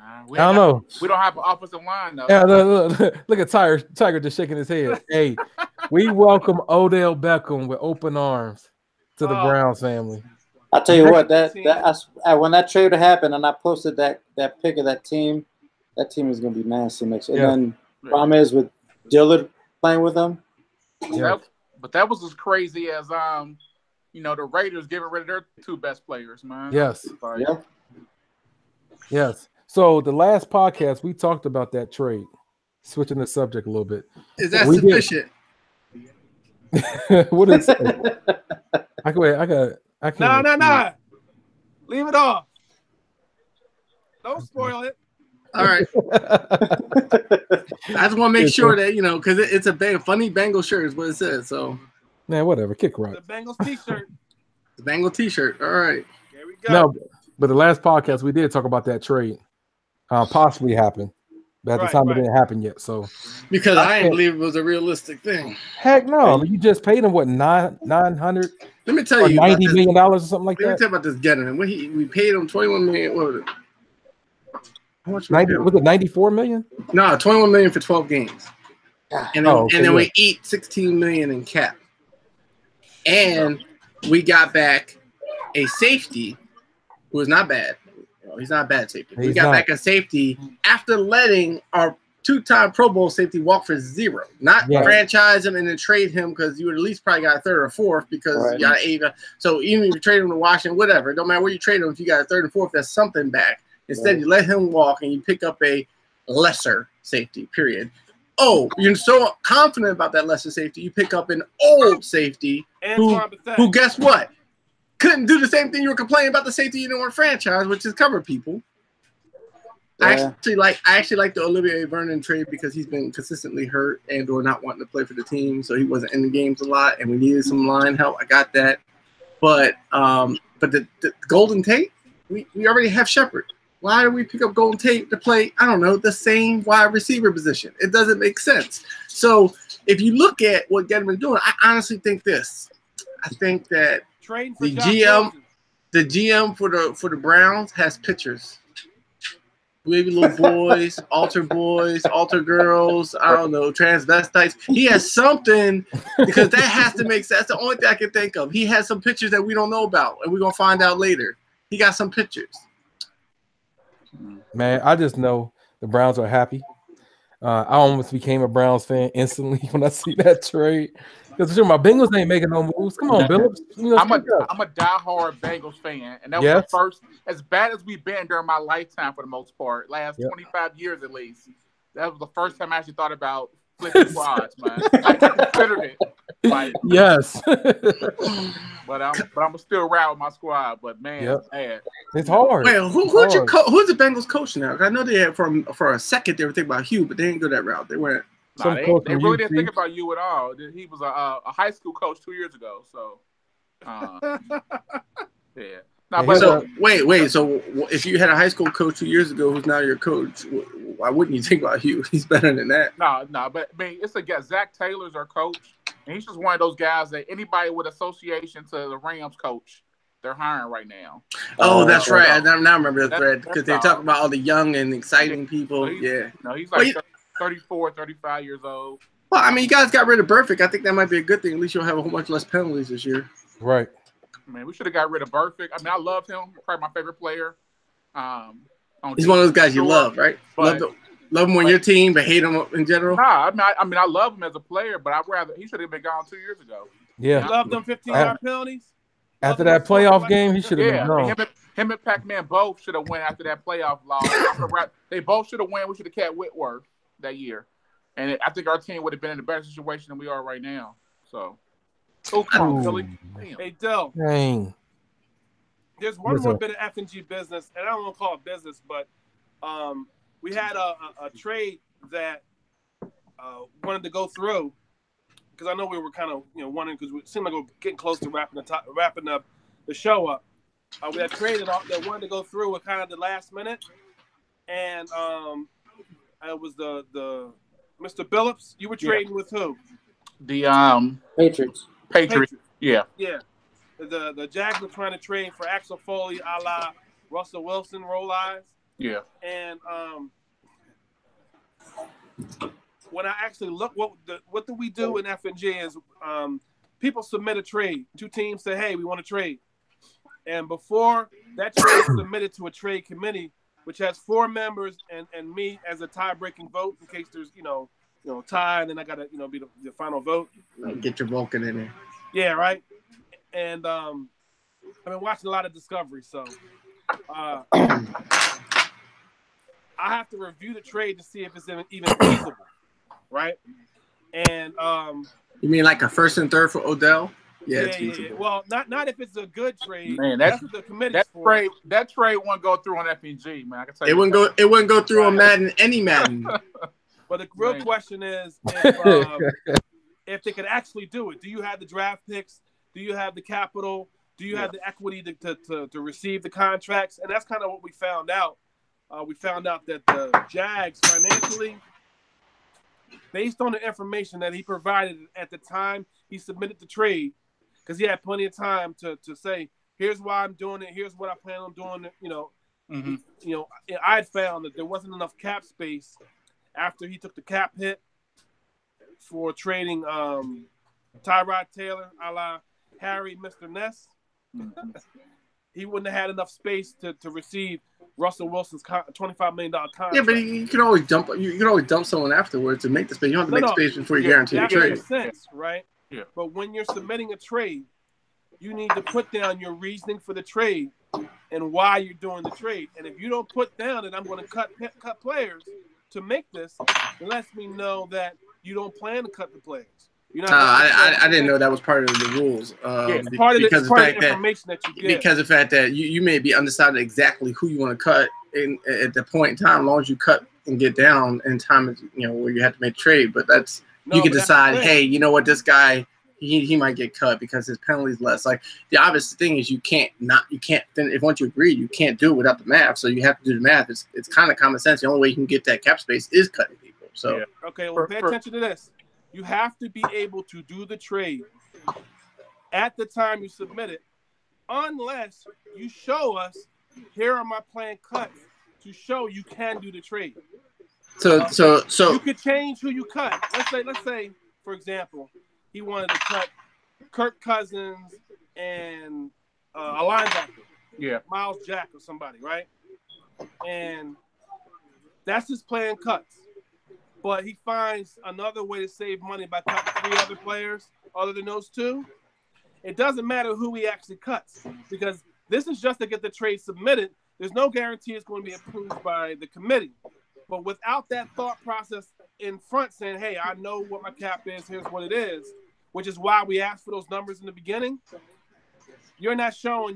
I don't know. We don't have an offensive line, though. Yeah, look at Tiger just shaking his head. Hey, we welcome Odell Beckham with open arms to the Browns family. I'll tell you what, when that trade happened and I posted that pic of that team is going to be nasty next year. And then the problem is with Dillard playing with them. Yeah. But that was as crazy as the Raiders giving rid of their 2 best players, man. Yes. Yeah. Yes. So the last podcast we talked about that trade. Switching the subject a little bit. Is that sufficient? What is it? I can't. No. Leave it off. Don't spoil it. All right. I just want to make sure that, because it's a funny Bengal shirt is what it says. So, man, whatever. Kick rock. The Bengals t-shirt. The Bengal t-shirt. All right. There we go. No, but the last podcast we did talk about that trade possibly happen. But at the time it didn't happen yet. So because I didn't believe it was a realistic thing. Heck no. I mean, you just paid him what, $900? Let me tell you, $90 million or something like that. Let me tell you about this gentleman. We paid him $21 million. What was it? How much was it $94 million? No, $21 million for 12 games. And then we eat $16 million in cap. And we got back a safety who is not bad. He's not a bad safety. We got back a safety after letting our 2-time Pro Bowl safety walk for 0. Not franchise him and then trade him because you would at least probably got a 3rd or 4th because you got 8. So even if you trade him to Washington, whatever, it don't matter where you trade him. If you got a 3rd and 4th, that's something back. Instead, you let him walk and you pick up a lesser safety, period. Oh, you're so confident about that lesser safety, you pick up an old safety who guess what? couldn't do the same thing you were complaining about the safety you didn't franchise, which is cover people. Yeah. I actually like the Olivier Vernon trade because he's been consistently hurt and or not wanting to play for the team, so he wasn't in the games a lot, and we needed some line help. I got that, but the Golden Tate, we already have Shepard. Why do we pick up Golden Tate to play? I don't know, the same wide receiver position. It doesn't make sense. So if you look at what Gettleman's doing, I honestly think this. I think that the GM for the Browns has pictures. Maybe little boys, altar girls, I don't know, transvestites. He has something because that has to make sense. That's the only thing I can think of. He has some pictures that we don't know about, and we're going to find out later. He got some pictures. Man, I just know the Browns are happy. I almost became a Browns fan instantly when I see that trade. Because my Bengals ain't making no moves. Come on, Billups. I'm a diehard Bengals fan, and that was the first, as bad as we've been during my lifetime for the most part, last 25 years at least. That was the first time I actually thought about flipping squads, man. I considered it. Like, yes. but I'm still ride with my squad. But man, it's bad. It's hard. Well, who's the Bengals coach now? I know they had for a second they were thinking about Hugh, but they didn't go that route. They went. No, they really didn't think about you at all. He was a high school coach 2 years ago. So, yeah. No, but so wait. So if you had a high school coach 2 years ago who's now your coach, why wouldn't you think about Hugh? He's better than that. No. But I mean, it's a guy. Zach Taylor's our coach, and he's just one of those guys that anybody with association to the Rams coach, they're hiring right now. Oh, that's right. I now remember the thread because they're talking about all the young and exciting people. So he's like 34, 35 years old. Well, I mean, you guys got rid of Burfict. I think that might be a good thing. At least you'll have a whole bunch less penalties this year. Right. Man, we should have got rid of Burfict. I mean, I loved him. Probably my favorite player. He's one of those guys you love, right? Love him on your team, but hate him in general? Nah, I mean, I love him as a player, but he should have been gone 2 years ago. Yeah. You loved them 15-yard penalties? After that playoff game, he should have been gone. Him and Pac-Man both should have went after that playoff loss. They both should have won. We should have kept Whitworth that year. And I think our team would have been in a better situation than we are right now. So, come on, Billy. Hey, Dill. Dang. There's one more bit of FNG business, and I don't want to call it business, but we had a trade that wanted to go through because I know we were kind of wondering because it seemed like we were getting close to wrapping up the show up. We had traded that wanted to go through with kind of the last minute, and it was the Mr. Billups. You were trading with who? The Patriots. Yeah. Yeah. The Jags were trying to trade for Axel Foley, a la Russell Wilson, roll eyes. Yeah. And when I actually look, what do we do in FNG is people submit a trade. Two teams say, hey, we want to trade. And before that trade is submitted to a trade committee, which has 4 members and me as a tie-breaking vote in case there's, tie, and then I got to, be the final vote. Get your Vulcan in there. Yeah, right. And I've been watching a lot of Discovery, so I have to review the trade to see if it's even feasible, right? And you mean like a first and third for Odell? Yeah. Well, not if it's a good trade. Man, that's what the committee. That trade won't go through on FNG, man. I can tell you. It wouldn't go through on Madden, any Madden. But the real question is if they could actually do it. Do you have the draft picks? Do you have the capital? Do you have the equity to receive the contracts? And that's kind of what we found out. We found out that the Jags financially, based on the information that he provided at the time he submitted the trade, because he had plenty of time to say, here's why I'm doing it, here's what I plan on doing it, I had found that there wasn't enough cap space after he took the cap hit for trading Tyrod Taylor a la Harry Mr. Ness. He wouldn't have had enough space to receive Russell Wilson's $25 million contract. Yeah, but you can always dump. You can always dump someone afterwards to make the space. You don't have to make space before you guarantee the trade. That makes sense, right? Yeah. But when you're submitting a trade, you need to put down your reasoning for the trade and why you're doing the trade. And if you don't put down that I'm going to cut players to make this, it lets me know that you don't plan to cut the players. I didn't know that was part of the rules. Part of the information that you get. Because of the fact that you may be undecided exactly who you want to cut at the point in time, as long as you cut and get down in time, where you have to make a trade. But you can decide, hey, you know what, this guy, he might get cut because his penalty's less. Like the obvious thing is you can't if once you agree, you can't do it without the math. So you have to do the math. It's kind of common sense. The only way you can get that cap space is cutting people. So okay, well, pay attention to this. You have to be able to do the trade at the time you submit it, unless you show us, here are my planned cuts to show you can do the trade. So you could change who you cut. Let's say, for example, he wanted to cut Kirk Cousins and a linebacker, Miles Jack or somebody, right? And that's his planned cuts. But he finds another way to save money by cutting 3 other players other than those 2. It doesn't matter who he actually cuts because this is just to get the trade submitted. There's no guarantee it's going to be approved by the committee. But without that thought process in front saying, hey, I know what my cap is, here's what it is, which is why we asked for those numbers in the beginning, you're not showing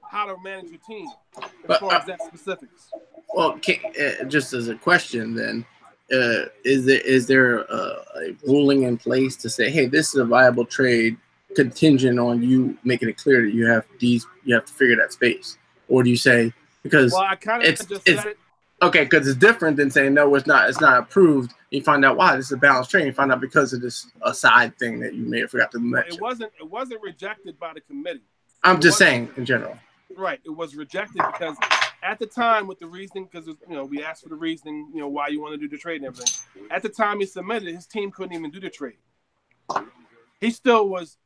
how to manage your team as far as that specifics. Well, just as a question then, is there a ruling in place to say, hey, this is a viable trade contingent on you making it clear that you have to figure that space? Or do you say, because I kind of just said it. Okay, because it's different than saying, no, it's not approved. You find out, wow, this is a balanced trade. You find out because of this aside thing that you may have forgot to mention. It wasn't rejected by the committee. I'm just saying in general. Right. It was rejected because at the time with the reasoning, because we asked for the reasoning, why you want to do the trade and everything. At the time he submitted, his team couldn't even do the trade. He still was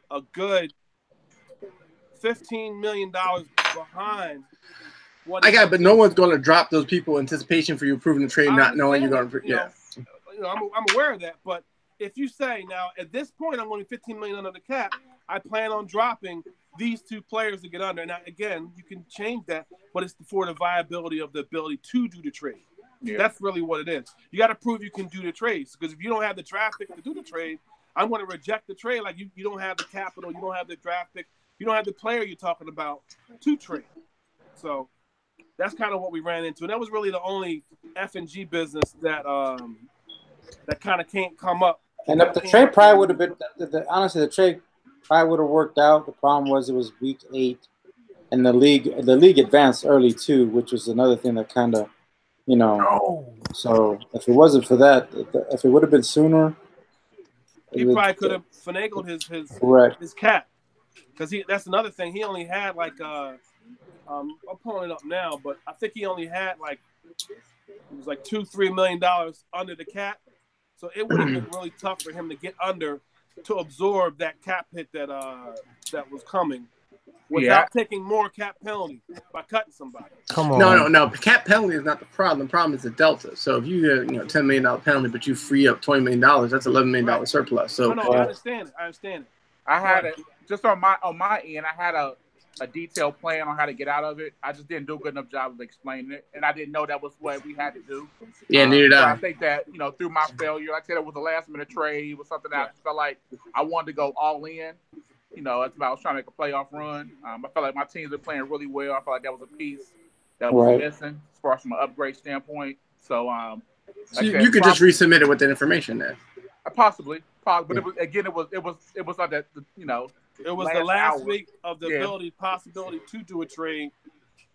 a good $15 million behind. But no one's going to drop those people in anticipation for you approving the trade, not knowing you're going to. I'm aware of that, but if you say now at this point I'm going to be $15 million under the cap, I plan on dropping these 2 players to get under. Now again, you can change that, but it's for the viability of the ability to do the trade. Yeah. That's really what it is. You got to prove you can do the trades, because if you don't have the draft pick to do the trade, I'm going to reject the trade. Like you don't have the capital, you don't have the draft pick, you don't have the player you're talking about to trade. So that's kind of what we ran into, and that was really the only FNG business that that kind of can't come up. And if the trade probably would have been, honestly, the trade probably would have worked out. The problem was it was week 8, and the league advanced early too, which was another thing that kind of, So if it wasn't for that, if it would have been sooner, he probably could have finagled his cap, because that's another thing. He only had like I'm pulling it up now, but I think he only had it was like $2-3 million under the cap. So it would have been really tough for him to get under to absorb that cap hit that was coming without taking more cap penalty by cutting somebody. Come on. No. Cap penalty is not the problem. The problem is the delta. So if you get $10 million penalty, but you free up $20 million, that's $11 million surplus. So no, I understand it. I had it just on my end. I had a detailed plan on how to get out of it. I just didn't do a good enough job of explaining it, and I didn't know that was what we had to do. Yeah, neither did I. I think that through my failure, like I said, it was a last minute trade. It was something that I just felt like I wanted to go all in. That's about I was trying to make a playoff run. I felt like my teams were playing really well. I felt like that was a piece that was missing as far as from an upgrade standpoint. So, you could just resubmit it with that information then. Possibly, but it was like that. It was the last week of the possibility to do a trade,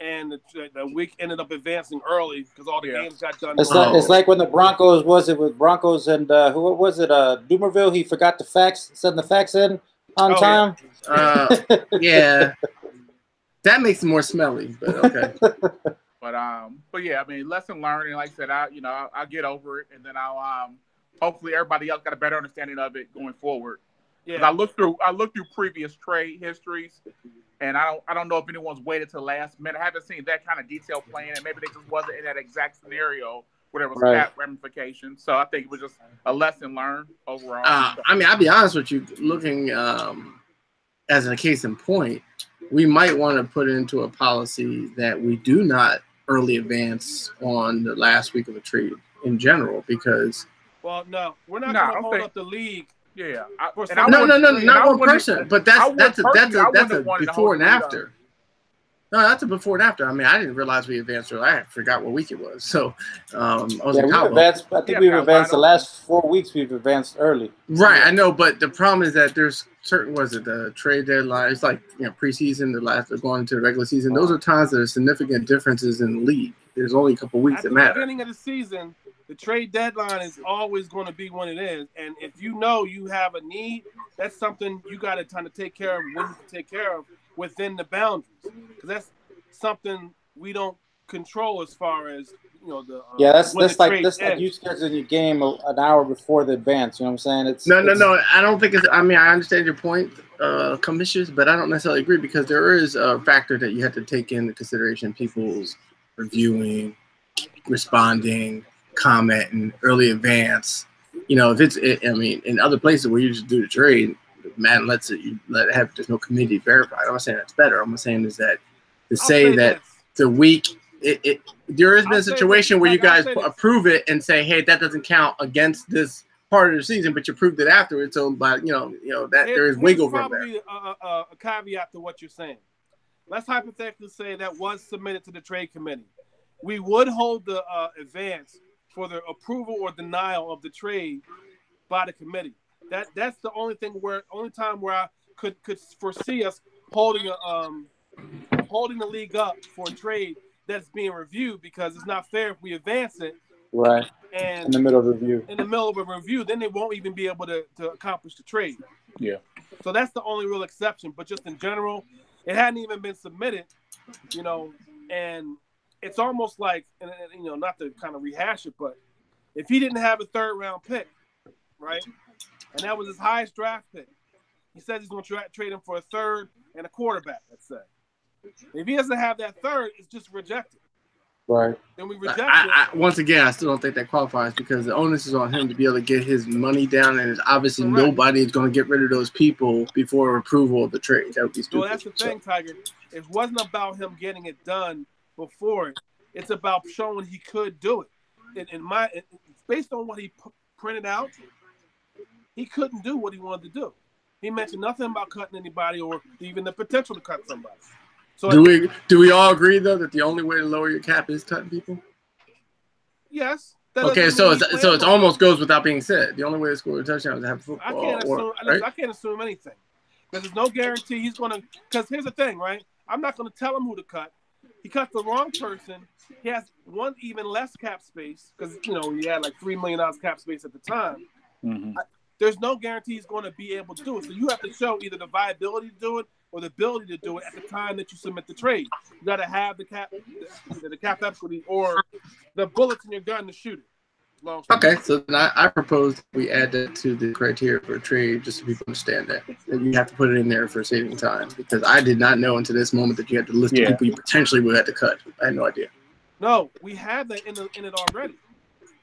and the week ended up advancing early because all the games got done. It's like when the Broncos with Broncos and who was it? Dumerville. He forgot to send the fax in on time. Yeah, that makes it more smelly, but okay. But yeah, I mean, lesson learned. And like I said, I'll get over it, and then I'll hopefully everybody else got a better understanding of it going forward. Yeah, I looked through previous trade histories, and I don't know if anyone's waited to the last minute. I haven't seen that kind of detailed plan, and maybe they just wasn't in that exact scenario where there was cap ramifications. So I think it was just a lesson learned overall. I mean, I'll be honest with you. Looking as a case in point, we might want to put into a policy that we do not early advance on the last week of a trade in general, because Well, no, we're not going to hold up the league. Yeah. Not one person. But that's a before and after. No, that's a before and after. I mean, I didn't realize we advanced. I forgot what week it was. So, I was in Cabo. I think we've advanced the last 4 weeks. We've advanced early. Right, I know, but the problem is that there's certain the trade deadline. It's like preseason, going into the regular season. Those are times that are significant differences in the league. There's only a couple weeks that matter. At the beginning of the season, the trade deadline is always going to be when it is, and if you know you have a need, that's something you got to kind of take care of when you can take care of within the boundaries, because that's something we don't control as far as the that's like you scheduling your game an hour before the advance. You know what I'm saying? No. I don't think it's. I mean, I understand your point, commissioners, but I don't necessarily agree because there is a factor that you have to take into consideration: people's reviewing, responding, commenting, early advance. If it's, in other places where you just do the trade, Madden lets it. There's no committee verified. I'm not saying that's better. I'm saying is that to say that the week. There has been a situation where you guys approve it and say, "Hey, that doesn't count against this part of the season," but you proved it afterwards. So, but that there is wiggle room there. Probably a caveat to what you're saying. Let's hypothetically say that was submitted to the trade committee. We would hold the advance for the approval or denial of the trade by the committee. That's the only time where I could foresee us holding the league up for a trade that's being reviewed, because it's not fair if we advance it right and in the middle of review. In the middle of a review, then they won't even be able to accomplish the trade. Yeah. So that's the only real exception. But just in general, it hadn't even been submitted, and it's almost like, and not to kind of rehash it, but if he didn't have a 3rd round pick, right, and that was his highest draft pick, he says he's going to trade him for a 3rd and a quarterback, let's say. If he doesn't have that 3rd, it's just rejected. Right. Then we reject it. Once again, I still don't think that qualifies because the onus is on him to be able to get his money down, and it's obviously nobody is going to get rid of those people before approval of the trade. That would be stupid. Well, that's the thing, Tiger. It wasn't about him getting it done before it. It's about showing he could do it. Based on what he printed out, he couldn't do what he wanted to do. He mentioned nothing about cutting anybody or even the potential to cut somebody. So do we all agree though that the only way to lower your cap is cutting people? Yes. Okay, so it almost goes without being said. The only way to score a touchdown is to have football. I can't assume anything because there's no guarantee he's going to. Because here's the thing, right? I'm not going to tell him who to cut. He cuts the wrong person. He has one even less cap space because he had like $3 million cap space at the time. Mm-hmm. There's no guarantee he's going to be able to do it. So you have to show either the viability to do it or the ability to do it at the time that you submit the trade. You got to have the cap equity or the bullets in your gun to shoot it. Okay, so then I propose we add that to the criteria for a trade just so people understand that you have to put it in there for saving time, because I did not know until this moment that you had to list the people you potentially would have to cut. I had no idea. No, we have that in it already.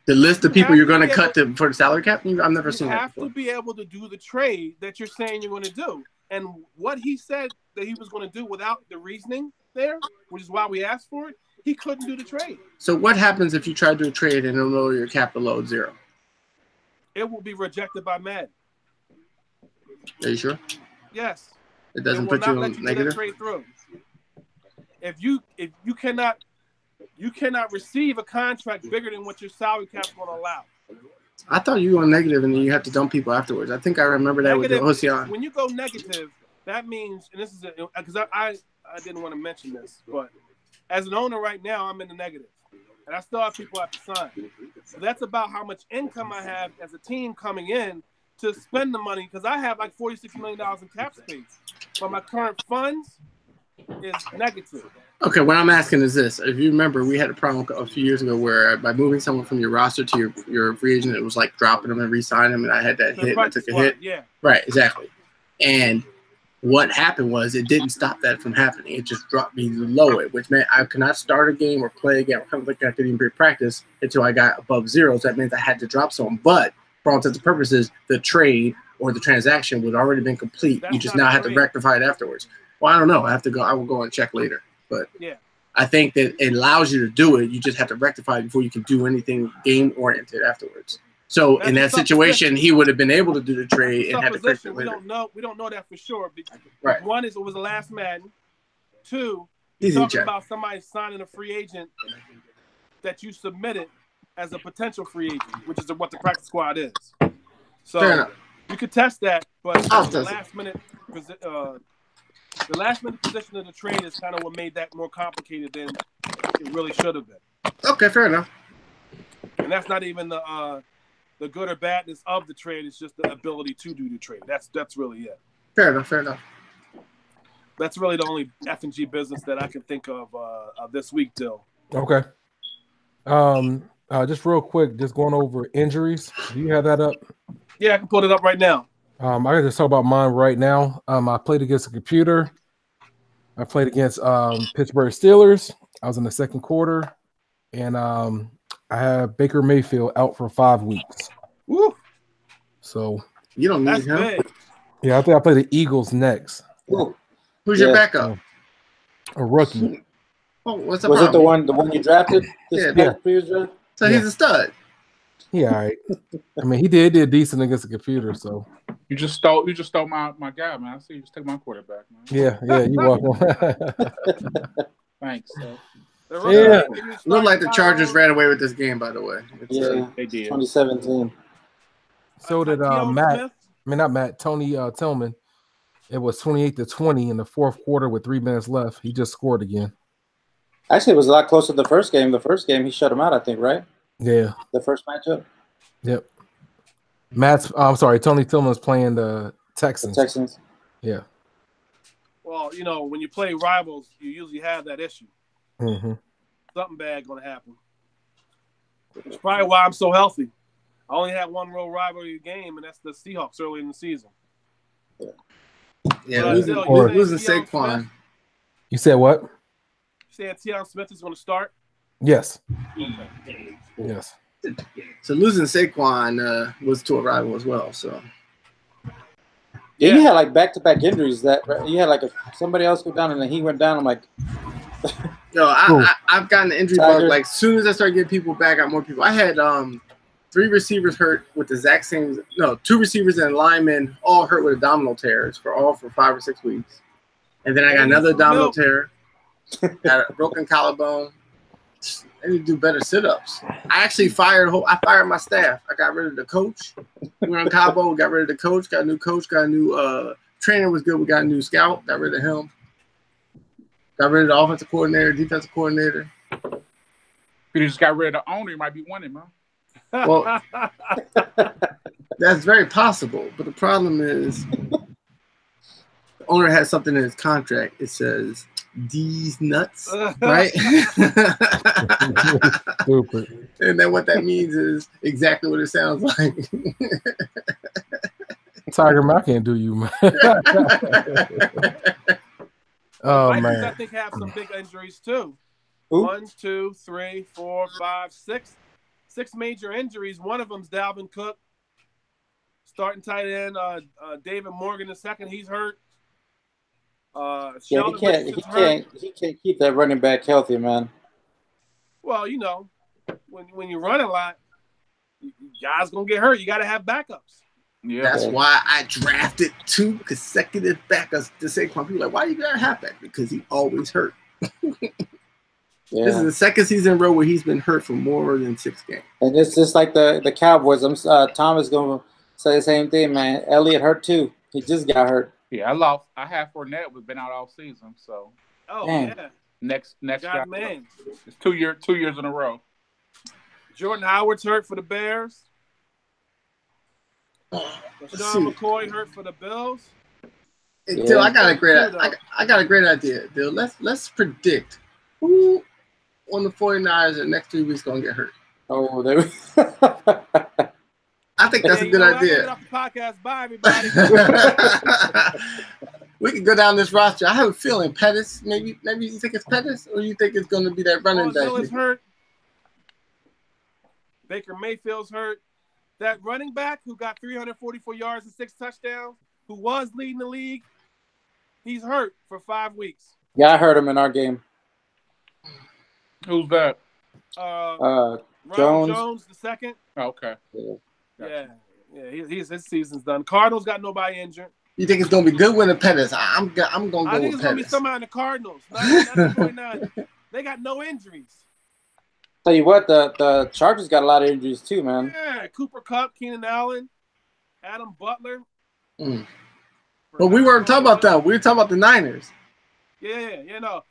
The list of people you're going to cut for the salary cap? I've never seen that. You have to be able to do the trade that you're saying you're going to do. And what he said that he was going to do without the reasoning there, which is why we asked for it, he couldn't do the trade. So what happens if you try to do a trade and it'll lower your cap below 0? It will be rejected by Madden. Are you sure? Yes. It doesn't put you on negative? Trade through. If you cannot receive a contract bigger than what your salary cap is going to allow. I thought you were negative and then you have to dump people afterwards. I think I remember that negative, with Josean. When you go negative, that means, and this is because I didn't want to mention this, but as an owner right now, I'm in the negative, and I still have people I have to sign. So that's about how much income I have as a team coming in to spend the money, because I have like $46 million in cap space, but my current funds is negative. Okay, what I'm asking is this. If you remember, we had a problem a few years ago where by moving someone from your roster to your free agent, it was like dropping them and re-signing them, and I had that hit, and I took a hit. Yeah. Right, exactly. And what happened was it didn't stop that from happening. It just dropped me below it, which meant I could not start a game or play a game. I kind of like I couldn't even practice until I got above 0. So that means I had to drop someone. But for all intents and purposes, the trade or the transaction would already been complete. You just now have to rectify it afterwards. Well, I don't know. I will go and check later. But yeah, I think that it allows you to do it. You just have to rectify it before you can do anything game-oriented afterwards. So in that situation, he would have been able to do the trade and have to fix it later. We don't know that for sure. Right. One is it was the last Madden. Two, Easy you're talking check. about somebody signing a free agent that you submitted as a potential free agent, which is what the practice squad is. So you could test that, but the last minute position of the trade is kind of what made that more complicated than it really should have been. Okay, fair enough. And that's not even the good or badness of the trade. It's just the ability to do the trade. That's really it. Fair enough. That's really the only FNG business that I can think of this week, Dill. Okay. Just real quick, just going over injuries. Do you have that up? Yeah, I can pull it up right now. I got to talk about mine right now. I played against a computer. I played against Pittsburgh Steelers. I was in the second quarter, and I have Baker Mayfield out for 5 weeks. Woo! So you don't need him. Big. Yeah, I think I play the Eagles next. Ooh. Who's your backup? A rookie. Oh, what's the Was problem? it the one you drafted? Previous draft? So he's a stud. Yeah, all right. I mean, he did decent against the computer. So you just stole my guy, man. I see you just take my quarterback, man. Yeah, you welcome. Thanks. Yeah, looked like the Chargers ran away with this game, by the way. They did. 2017. So did Matt. I mean, not Matt. Tony Tillman. It was 28-20 in the fourth quarter with 3 minutes left. He just scored again. Actually, it was a lot closer to the first game. The first game, he shut him out, I think, right? Yeah. The first matchup? Yep. Tony Tillman's playing the Texans. The Texans. Yeah. Well, when you play rivals, you usually have that issue. Mm-hmm. Something bad going to happen. It's probably why I'm so healthy. I only had one real rivalry game, and that's the Seahawks early in the season. Yeah, losing Saquon. You said what? You said Teion Smith is going to start? Yes. Okay. Yes. So losing Saquon was to a rival as well. So yeah, you had like back-to-back injuries. That you had like somebody else go down, and then he went down. I'm like, no, I've gotten the injury bug. Like as soon as I started getting people back, I got more people. I had 3 receivers hurt with the exact same. No, 2 receivers and linemen all hurt with abdominal tears for 5 or 6 weeks, and then I got another abdominal tear, got a broken collarbone. I need to do better sit-ups. I actually fired my staff. I got rid of the coach. We were on Cabo. We got rid of the coach. Got a new coach. Got a new trainer. Was good. We got a new scout. Got rid of him. Got rid of the offensive coordinator, defensive coordinator. If you just got rid of the owner, you might be winning, man. Well, that's very possible. But the problem is the owner has something in his contract. It says, these nuts, right? Stupid. And then what that means is exactly what it sounds like. Tiger, man, I can't do you, man. Oh, man. I think have some big injuries too. Ooh. 1, 2, 3, 4, 5, 6. 6 major injuries. One of them's Dalvin Cook. Starting tight end, David Morgan II. He's hurt. Yeah, he can't keep that running back healthy, man. Well, when you run a lot, guys gonna get hurt. You got to have backups. Yeah, that's why I drafted 2 consecutive backups to Saquon. People are like, why you gotta have that? Because he always hurt. Yeah. This is the second season in a row where he's been hurt for more than 6 games. And it's just like the Cowboys. Thomas going to say the same thing, man. Elliott hurt too. He just got hurt. Yeah, I have Fournette. We've been out all season, so. Oh, man. Yeah. Next God, man. It's 2 years in a row. Jordan Howard's hurt for the Bears. Sean McCoy hurt for the Bills. Hey, Dill, I got a great idea. Dill, let's predict who on the 49ers the next 3 weeks gonna get hurt. Oh, there. I think that's a good idea. Off the podcast. Bye, everybody. We can go down this roster. I have a feeling Pettis. Maybe you think it's Pettis, or you think it's going to be that running back? Is hurt. Baker Mayfield's hurt. That running back who got 344 yards and 6 touchdowns, who was leading the league, he's hurt for 5 weeks. Yeah, I heard him in our game. Who's that? Jones the second. Oh, okay. Yeah. Yeah. His season's done. Cardinals got nobody injured. You think it's gonna be good with the Pettis? I'm gonna go with Pettis. I think it's gonna be somebody in the Cardinals. Not the 49ers. They got no injuries. Tell you what, the Chargers got a lot of injuries too, man. Yeah, Cooper Kupp, Keenan Allen, Adam Butler. Mm. But we weren't talking about that. We were talking about the Niners. Yeah, no.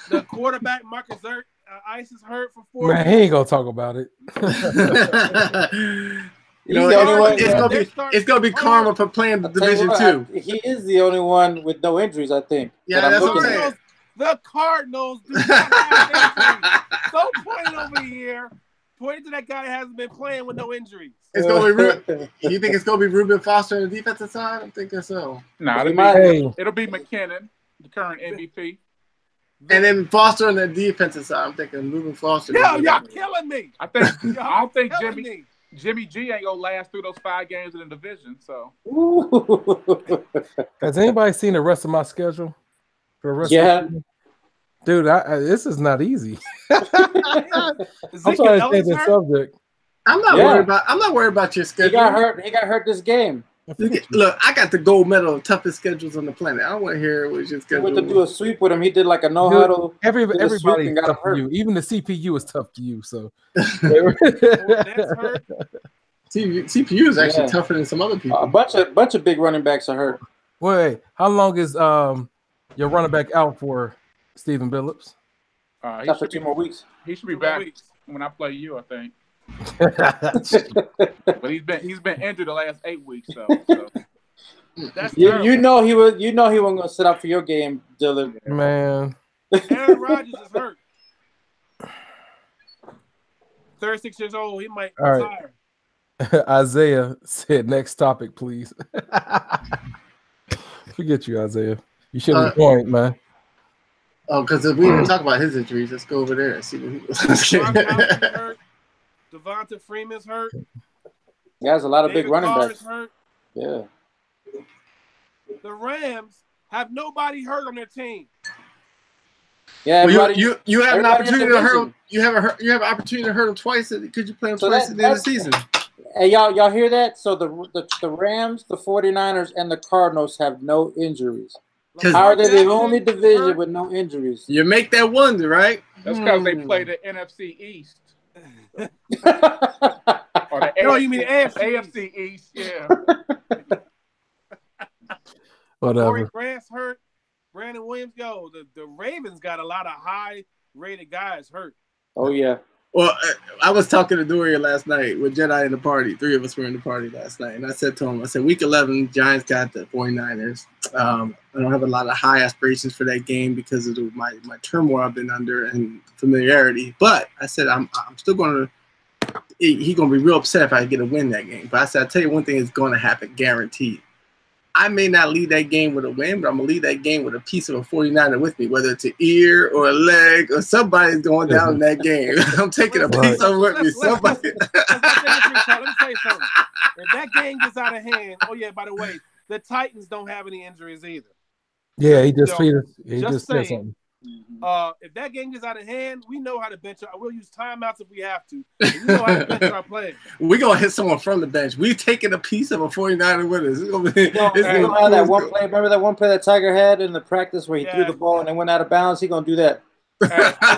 The quarterback, Marcus Ice is hurt for 4 Man, he ain't gonna talk about it. It's gonna be karma for playing the Division 2. He is the only one with no injuries, I think. Yeah, that's what I'm saying. The Cardinals do not have injuries. Don't point over here. Point to that guy that hasn't been playing with no injuries. It's gonna be. You think it's gonna be Reuben Foster on the defensive side? I'm thinking so. No, it'll be McKinnon, the current MVP. And then Foster on the defensive side. I'm thinking Reuben Foster. Yo, y'all killing me. I don't think Jimmy G ain't gonna last through those 5 games in the division. So, has anybody seen the rest of my schedule? For the rest of dude, this is not easy. I'm trying to change the subject. I'm not worried about your schedule. He got hurt this game. Look, I got the gold medal of toughest schedules on the planet. I don't want to hear what your schedule. He went to do a sweep with him. He did like a no huddle. Everybody got tough to you. Even the CPU is tough to you. So CPU is actually tougher than some other people. A bunch of big running backs are hurt. Wait, how long is your running back out for, Stephen Billups? Out for 2 more weeks. He should be back when I play you, I think. But he's been injured the last 8 weeks, so. That's you know he wasn't gonna sit out for your game, Dillard. Man, Aaron Rodgers is hurt. 36 years old, he might retire. Right. Isaiah said, "Next topic, please." Forget you, Isaiah. You should have joined, man. Oh, because we didn't talk about his injuries. Let's go over there and see what he was. Devonta Freeman's hurt. Yeah, there's a lot of big running backs. Hurt. Yeah. The Rams have nobody hurt on their team. Yeah, well, you have an opportunity to hurt him. You have an opportunity to hurt him twice. Could you play him twice at the end of the season? Hey, y'all hear that? So the Rams, the 49ers, and the Cardinals have no injuries. How are they the only division with no injuries? You make that wonder, right? That's because they play the NFC East. Or the you mean AFC East? Yeah. Whatever. Corey Grant's hurt. Brandon Williams, the Ravens got a lot of high-rated guys hurt. Oh, yeah. Well, I was talking to Dorian last night with Jedi in the party. 3 of us were in the party last night. And I said to him, week 11, Giants got the 49ers. I don't have a lot of high aspirations for that game because of my turmoil I've been under and familiarity. But I said, I'm still going to – he's going to be real upset if I get a win that game. But I said, I'll tell you one thing is going to happen, guaranteed. I may not lead that game with a win, but I'm going to lead that game with a piece of a 49er with me, whether it's an ear or a leg or somebody's going down in that game. I'm taking a piece of it with me. Somebody. Let me tell you something. If that game gets out of hand, by the way, the Titans don't have any injuries either. Yeah, he just said something. If that game gets out of hand, we know how to bench. We'll use timeouts if we have to. We know how to bench our players. We're going to hit someone from the bench. We've taken a piece of a 49er with us. It's gonna be, that one play. Remember that one play that Tiger had in the practice where he threw the ball and it went out of bounds? He's going to do that. I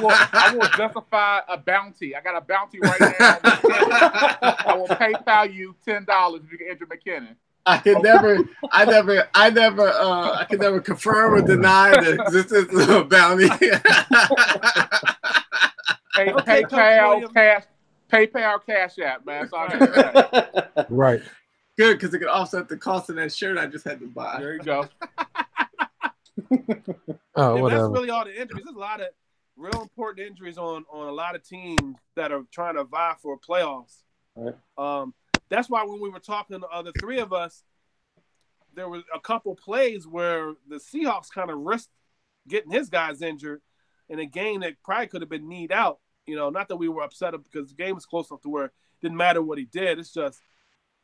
will justify a bounty. I got a bounty right now. I will PayPal you $10 if you can enter McKinnon. I can never confirm or deny the existence of a bounty. PayPal Cash App, man. That's all I Right. Good, because it could offset the cost of that shirt I just had to buy. There you go. Whatever. That's really all the injuries. There's a lot of real important injuries on a lot of teams that are trying to vie for playoffs. Right. That's why when we were talking to the other 3 of us, there were a couple plays where the Seahawks kind of risked getting his guys injured in a game that probably could have been kneed out. Not that we were upset because the game was close enough to where it didn't matter what he did. It's just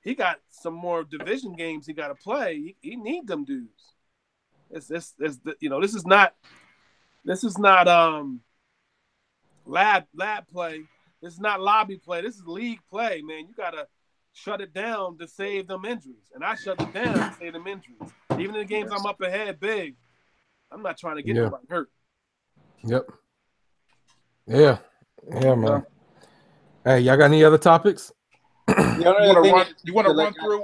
he got some more division games he got to play. He need them dudes. This is not lab play. This is not lobby play. This is league play, man. You gotta shut it down to save them injuries, and I shut it down to save them injuries. Even in the games I'm up ahead big, I'm not trying to get nobody hurt. Yep. Yeah, man. Hey, y'all got any other topics? You want to run through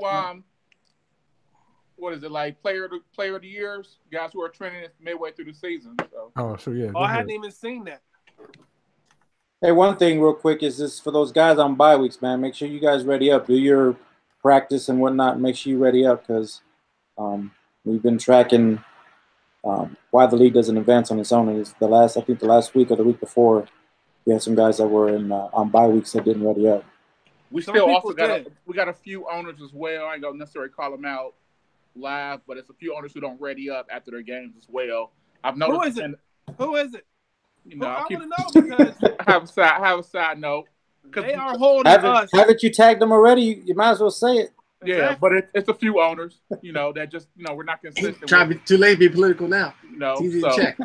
what is it, like player of the years, guys who are trending midway through the season? So. Oh, sure, yeah. I hadn't even seen that. Hey, one thing real quick is this for those guys on bye weeks, man. Make sure you guys ready up. Do your practice and whatnot. Make sure you ready up because we've been tracking why the league doesn't advance on its own. And it's the last week or the week before, we had some guys that were on bye weeks that didn't ready up. We still also got a few owners as well. I ain't gonna necessarily call them out live, but it's a few owners who don't ready up after their games as well. I've noticed. Who is it? You know, I want to know because have a side note. They are holding us. Haven't you tagged them already? You might as well say it. Yeah, exactly. But it's a few owners, that just we're not consistent. Trying to be too late to be political now. No, it's easy to check.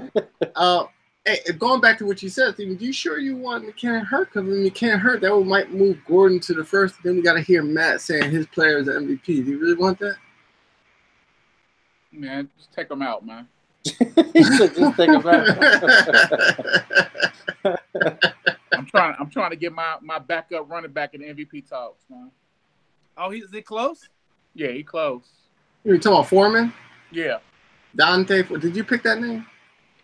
Hey, going back to what you said, Steven, you sure you want McKinnon hurt? Because when McKinnon hurt, that might move Gordon to the first. Then we got to hear Matt saying his player is the MVP. Do you really want that? Man, just take him out, man. You should just take him out. I'm trying to get my backup running back in the MVP talks, man. Oh, is he close? Yeah, he close. You talking about Foreman? Yeah. Dante, did you pick that name?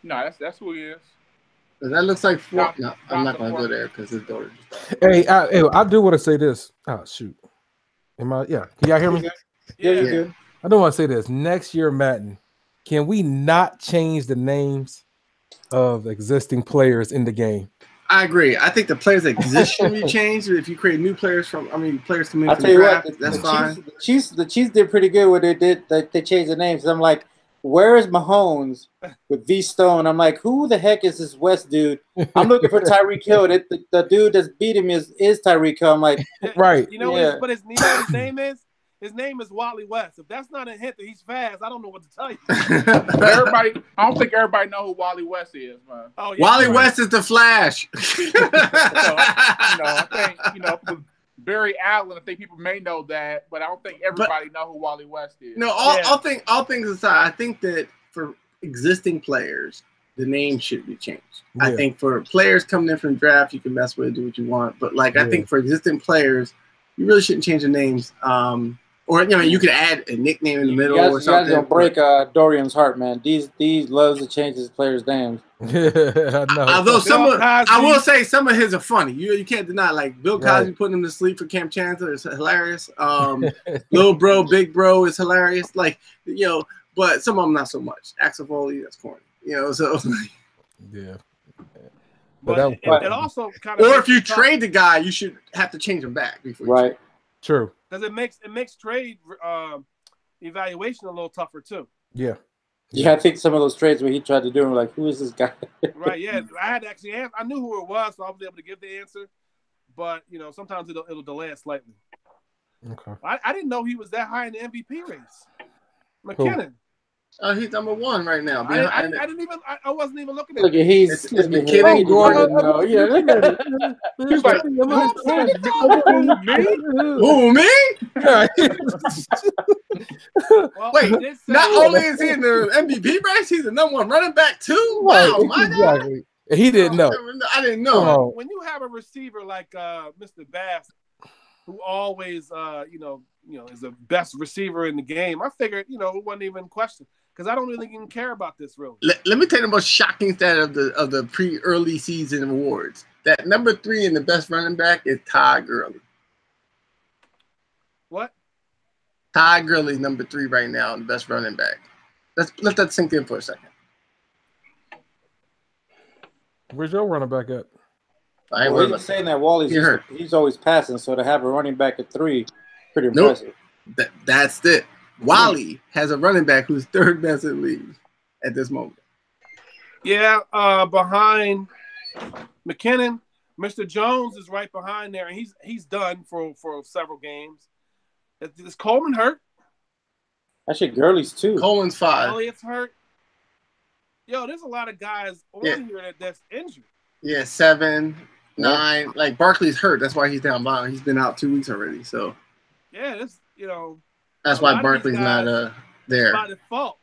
No, that's who he is. That looks like Foreman. No, I'm not going to go there because his daughter just died. Hey, I do want to say this. Oh, shoot. Yeah. Can y'all hear me? Yeah, you do. I don't want to say this. Next year, Madden, can we not change the names of existing players in the game? I agree. I think the players that exist should be changed. If you create new players players come in I'll from tell you draft, what, that's fine. The Chiefs did pretty good when they changed the names. I'm like, where is Mahomes with V Stone? I'm like, who the heck is this West dude? I'm looking for Tyreek Hill. The dude that's beat him is Tyreek Hill. I'm like, right. You know what his name is? His name is Wally West. If that's not a hint that he's fast, I don't know what to tell you. I don't think everybody know who Wally West is, man. Oh, yeah, Wally West is the Flash. I think Barry Allen. I think people may know that, but I don't think everybody know who Wally West is. No, all things aside, I think that for existing players, the name should be changed. Yeah. I think for players coming in from draft, you can mess with it, do what you want. But I think for existing players, you really shouldn't change the names. Or you could add a nickname in the middle or something. You guys don't break Dorian's heart, man. These loves to change his players' names. Although I will say some of his are funny. You can't deny. Like Bill Cosby putting him to sleep for Camp Chancellor is hilarious. Little bro, big bro is hilarious. But some of them not so much. Axel Foley, that's corny. So yeah. But it also kind of. Or if you trade the guy, you should have to change him back before. Right. True. Because it makes trade evaluation a little tougher too. Yeah. Yeah, I think some of those trades where he tried to do, I'm like, who is this guy? Right. Yeah, I had to actually answer. I knew who it was, so I was able to give the answer. But sometimes it'll delay it slightly. Okay. I didn't know he was that high in the MVP race. McKinnon. He's number one right now. I didn't even. I wasn't even looking at. Look, he's McKinnon, Gordon. No, yeah. He's like, who, me? Well, wait, not only is he in the MVP race, he's the number one running back too. Wow, my God. He didn't know. I didn't know. When you have a receiver like Mr. Bass, who always is the best receiver in the game, I figured it wasn't even a question. Because I don't really even care about this, really. Let me tell you the most shocking stat of the pre-early season awards. That number 3 in the best running back is Todd Gurley. What? Todd Gurley's number 3 right now in the best running back. Let that sink in for a second. Where's your running back at? We're just saying that Wally's he's always passing, so to have a running back at 3, pretty impressive. Nope. That's it. Wally has a running back who's third best in the league at this moment. Yeah, behind McKinnon, Mr. Jones is right behind there, and he's done for several games. Is Coleman hurt? Actually, Gurley's 2. Coleman's 5. Elliott's hurt. Yo, there's a lot of guys on here that's injured. Yeah, 7, 9. Like Barkley's hurt. That's why he's down bottom. He's been out 2 weeks already. So Yeah, that's That's why Barkley's not there. By default.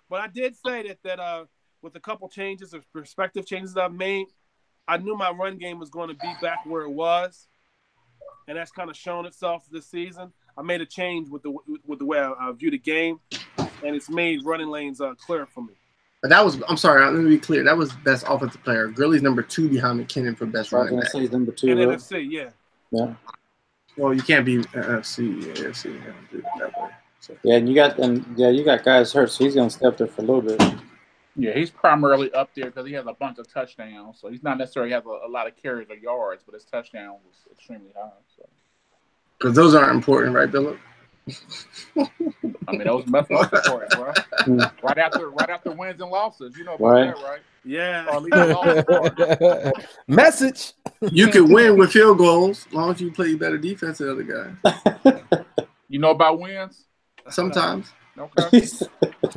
But I did say that with a couple changes or perspective changes I've made, I knew my run game was going to be back where it was, and that's kind of shown itself this season. I made a change with the way I view the game, and it's made running lanes clear for me. But I'm sorry, let me be clear. That was best offensive player. Gurley's number 2 behind McKinnon for best running back. I say he's number 2. In NFC, yeah. Yeah. Well, you can't be NFC. AFC. You don't do it that way. So. Yeah, and you got guys hurt, so he's gonna stay up there for a little bit. Yeah, he's primarily up there because he has a bunch of touchdowns. So he's not necessarily have a lot of carries or yards, but his touchdown was extremely high. So. Because those aren't important, right, Billups? I mean, those must be important, bro. Right after wins and losses, you know about that, right? Yeah. Or at least Message. You can win with field goals as long as you play better defense than the other guy. You know about wins? Sometimes. Okay.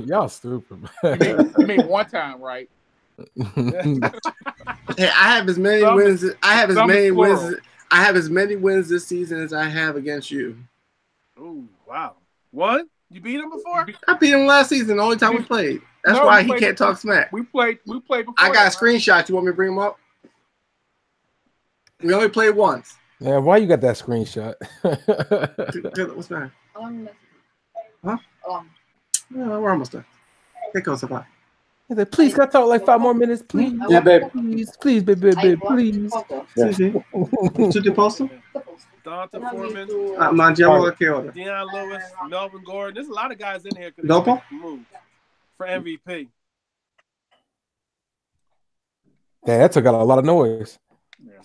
Y'all stupid. You mean one time, right? Hey, I have as many wins. I have as many wins this season as I have against you. Oh, wow. What? You beat him before? I beat him last season, the only time we played. That's why he can't talk smack. We played before. I got screenshots. You want me to bring them up? We only played once. Yeah, why you got that screenshot? What's that? Huh? No, we're almost done. Take us supply. He said, please, can I talk like 5 more minutes, please? Yeah, baby. Please, baby, please. To the poster? Donta Foreman, Deion Lewis, Melvin Gordon. There's a lot of guys in here could move for MVP. Yeah, that took out a lot of noise. Yeah.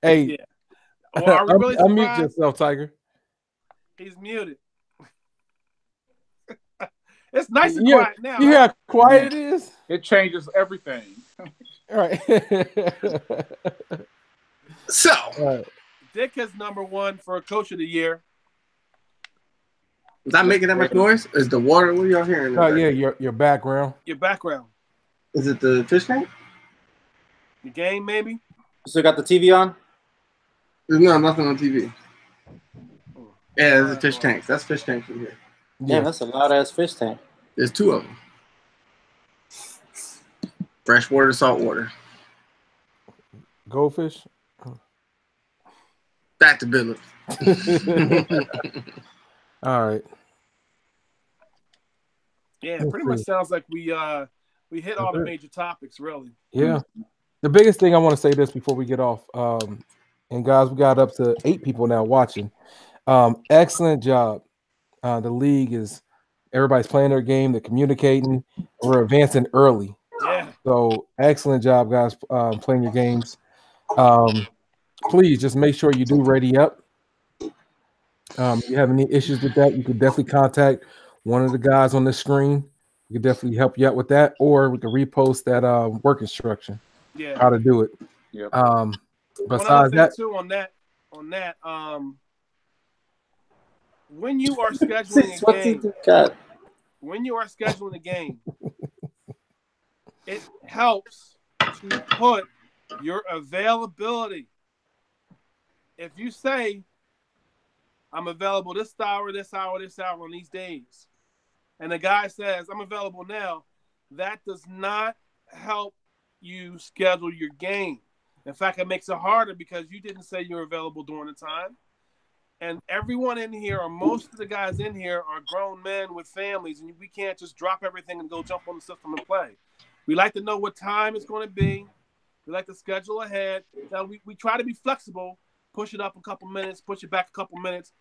Hey, yeah. Well, are we really unmute yourself, Tiger. He's muted. It's nice and quiet now. You hear how quiet it is? It changes everything. All right. So, Dick is number 1 for Coach of the Year. is that making that much noise? Is the water? What are y'all hearing? Oh, yeah, your background. Your background. Is it the fish tank? The game, maybe? You still got the TV on? There's nothing on TV. Yeah, there's a fish tank. That's fish tanks in here. Yeah, that's a loud ass fish tank. There's 2 of them. Freshwater, saltwater. Goldfish? Back to Billups. All right. Yeah, pretty much sounds like we hit all the major topics, really. Yeah. The biggest thing I want to say this before we get off, and guys, we got up to 8 people now watching. Excellent job. The league everybody's playing their game, they're communicating, we're advancing early. Yeah. So excellent job, guys, playing your games. Please just make sure you do ready up. If you have any issues with that, you can definitely contact one of the guys on the screen. We can definitely help you out with that, or we can repost that work instruction. Yeah. How to do it. Yep. Besides that, too, on that, when you are scheduling a game, it helps to put your availability. If you say, I'm available this hour on these days, and the guy says, I'm available now, that does not help you schedule your game. In fact, it makes it harder because you didn't say you're available during the time. And everyone in here, or most of the guys in here, are grown men with families, and we can't just drop everything and go jump on the system and play. We like to know what time it's going to be. We like to schedule ahead. Now, we try to be flexible, push it up a couple minutes, push it back a couple minutes.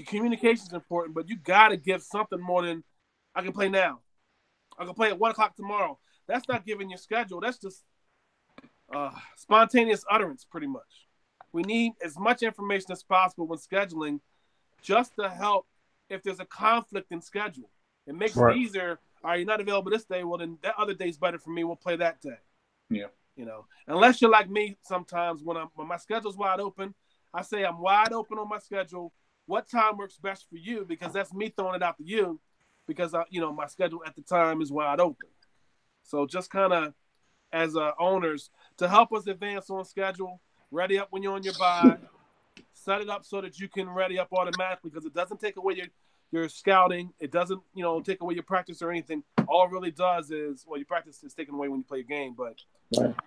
Communication is important, but you got to give something more than, I can play now. I can play at 1 o'clock tomorrow. That's not giving your schedule. That's just spontaneous utterance, pretty much. We need as much information as possible when scheduling, just to help if there's a conflict in schedule. It makes it easier. All right, you're not available this day. Well, then that other day's better for me. We'll play that day. Yeah. Unless you're like me, sometimes when my schedule's wide open, I say I'm wide open on my schedule. What time works best for you? Because that's me throwing it out to you, because my schedule at the time is wide open. So just kind of as owners, to help us advance on schedule, ready up when you're on your bye, set it up so that you can ready up automatically, because it doesn't take away your scouting. It doesn't, take away your practice or anything. All it really does is, well, your practice is taken away when you play a game, but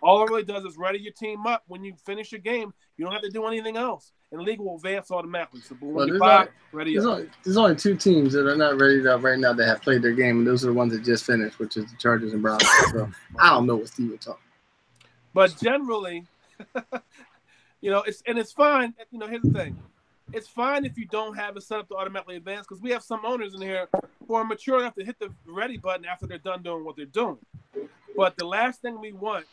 all it really does is ready your team up. When you finish your game, you don't have to do anything else, and the league will advance automatically. So when you buy, ready up. There's only 2 teams that are not ready up right now that have played their game, and those are the ones that just finished, which is the Chargers and Browns. So I don't know what Steve would talk. But generally, it's fine. Here's the thing. It's fine if you don't have it set up to automatically advance, because we have some owners in here who are mature enough to hit the ready button after they're done doing what they're doing. But the last thing we want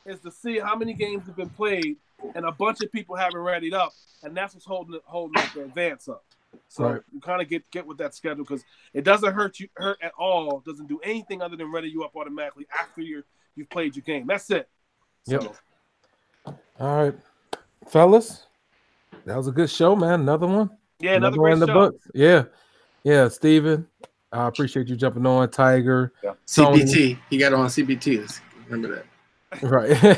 is to see how many games have been played and a bunch of people haven't readied up, and that's what's holding up the advance up. So you kind of get with that schedule, because it doesn't hurt at all. Doesn't do anything other than ready you up automatically after you've played your game. That's it. Yep. So. All right, fellas. That was a good show, man. Another one. Yeah, another great one in the show. books. Yeah, Steven. I appreciate you jumping on. Tiger. Yeah. CBT. He got on CBT. Remember that. Right. I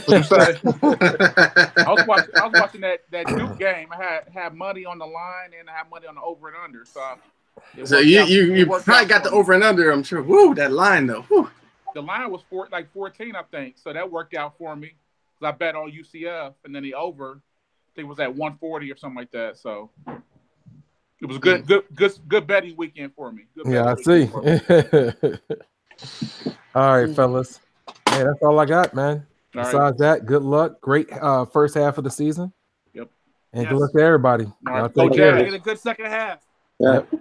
was watching that Duke game. I had money on the line and I had money on the over and under. So you probably got the over and under, I'm sure. Woo, that line though. Woo. The line was 14, I think. So that worked out for me. I bet on UCF, and then the over, I think it was at 140 or something like that. So it was good betting weekend for me. I see. All right, fellas. Hey, that's all I got, man. Besides that, good luck. Great first half of the season. Yep. And good luck to everybody. All right. Go Jags. Get a good second half. Yeah. Yep.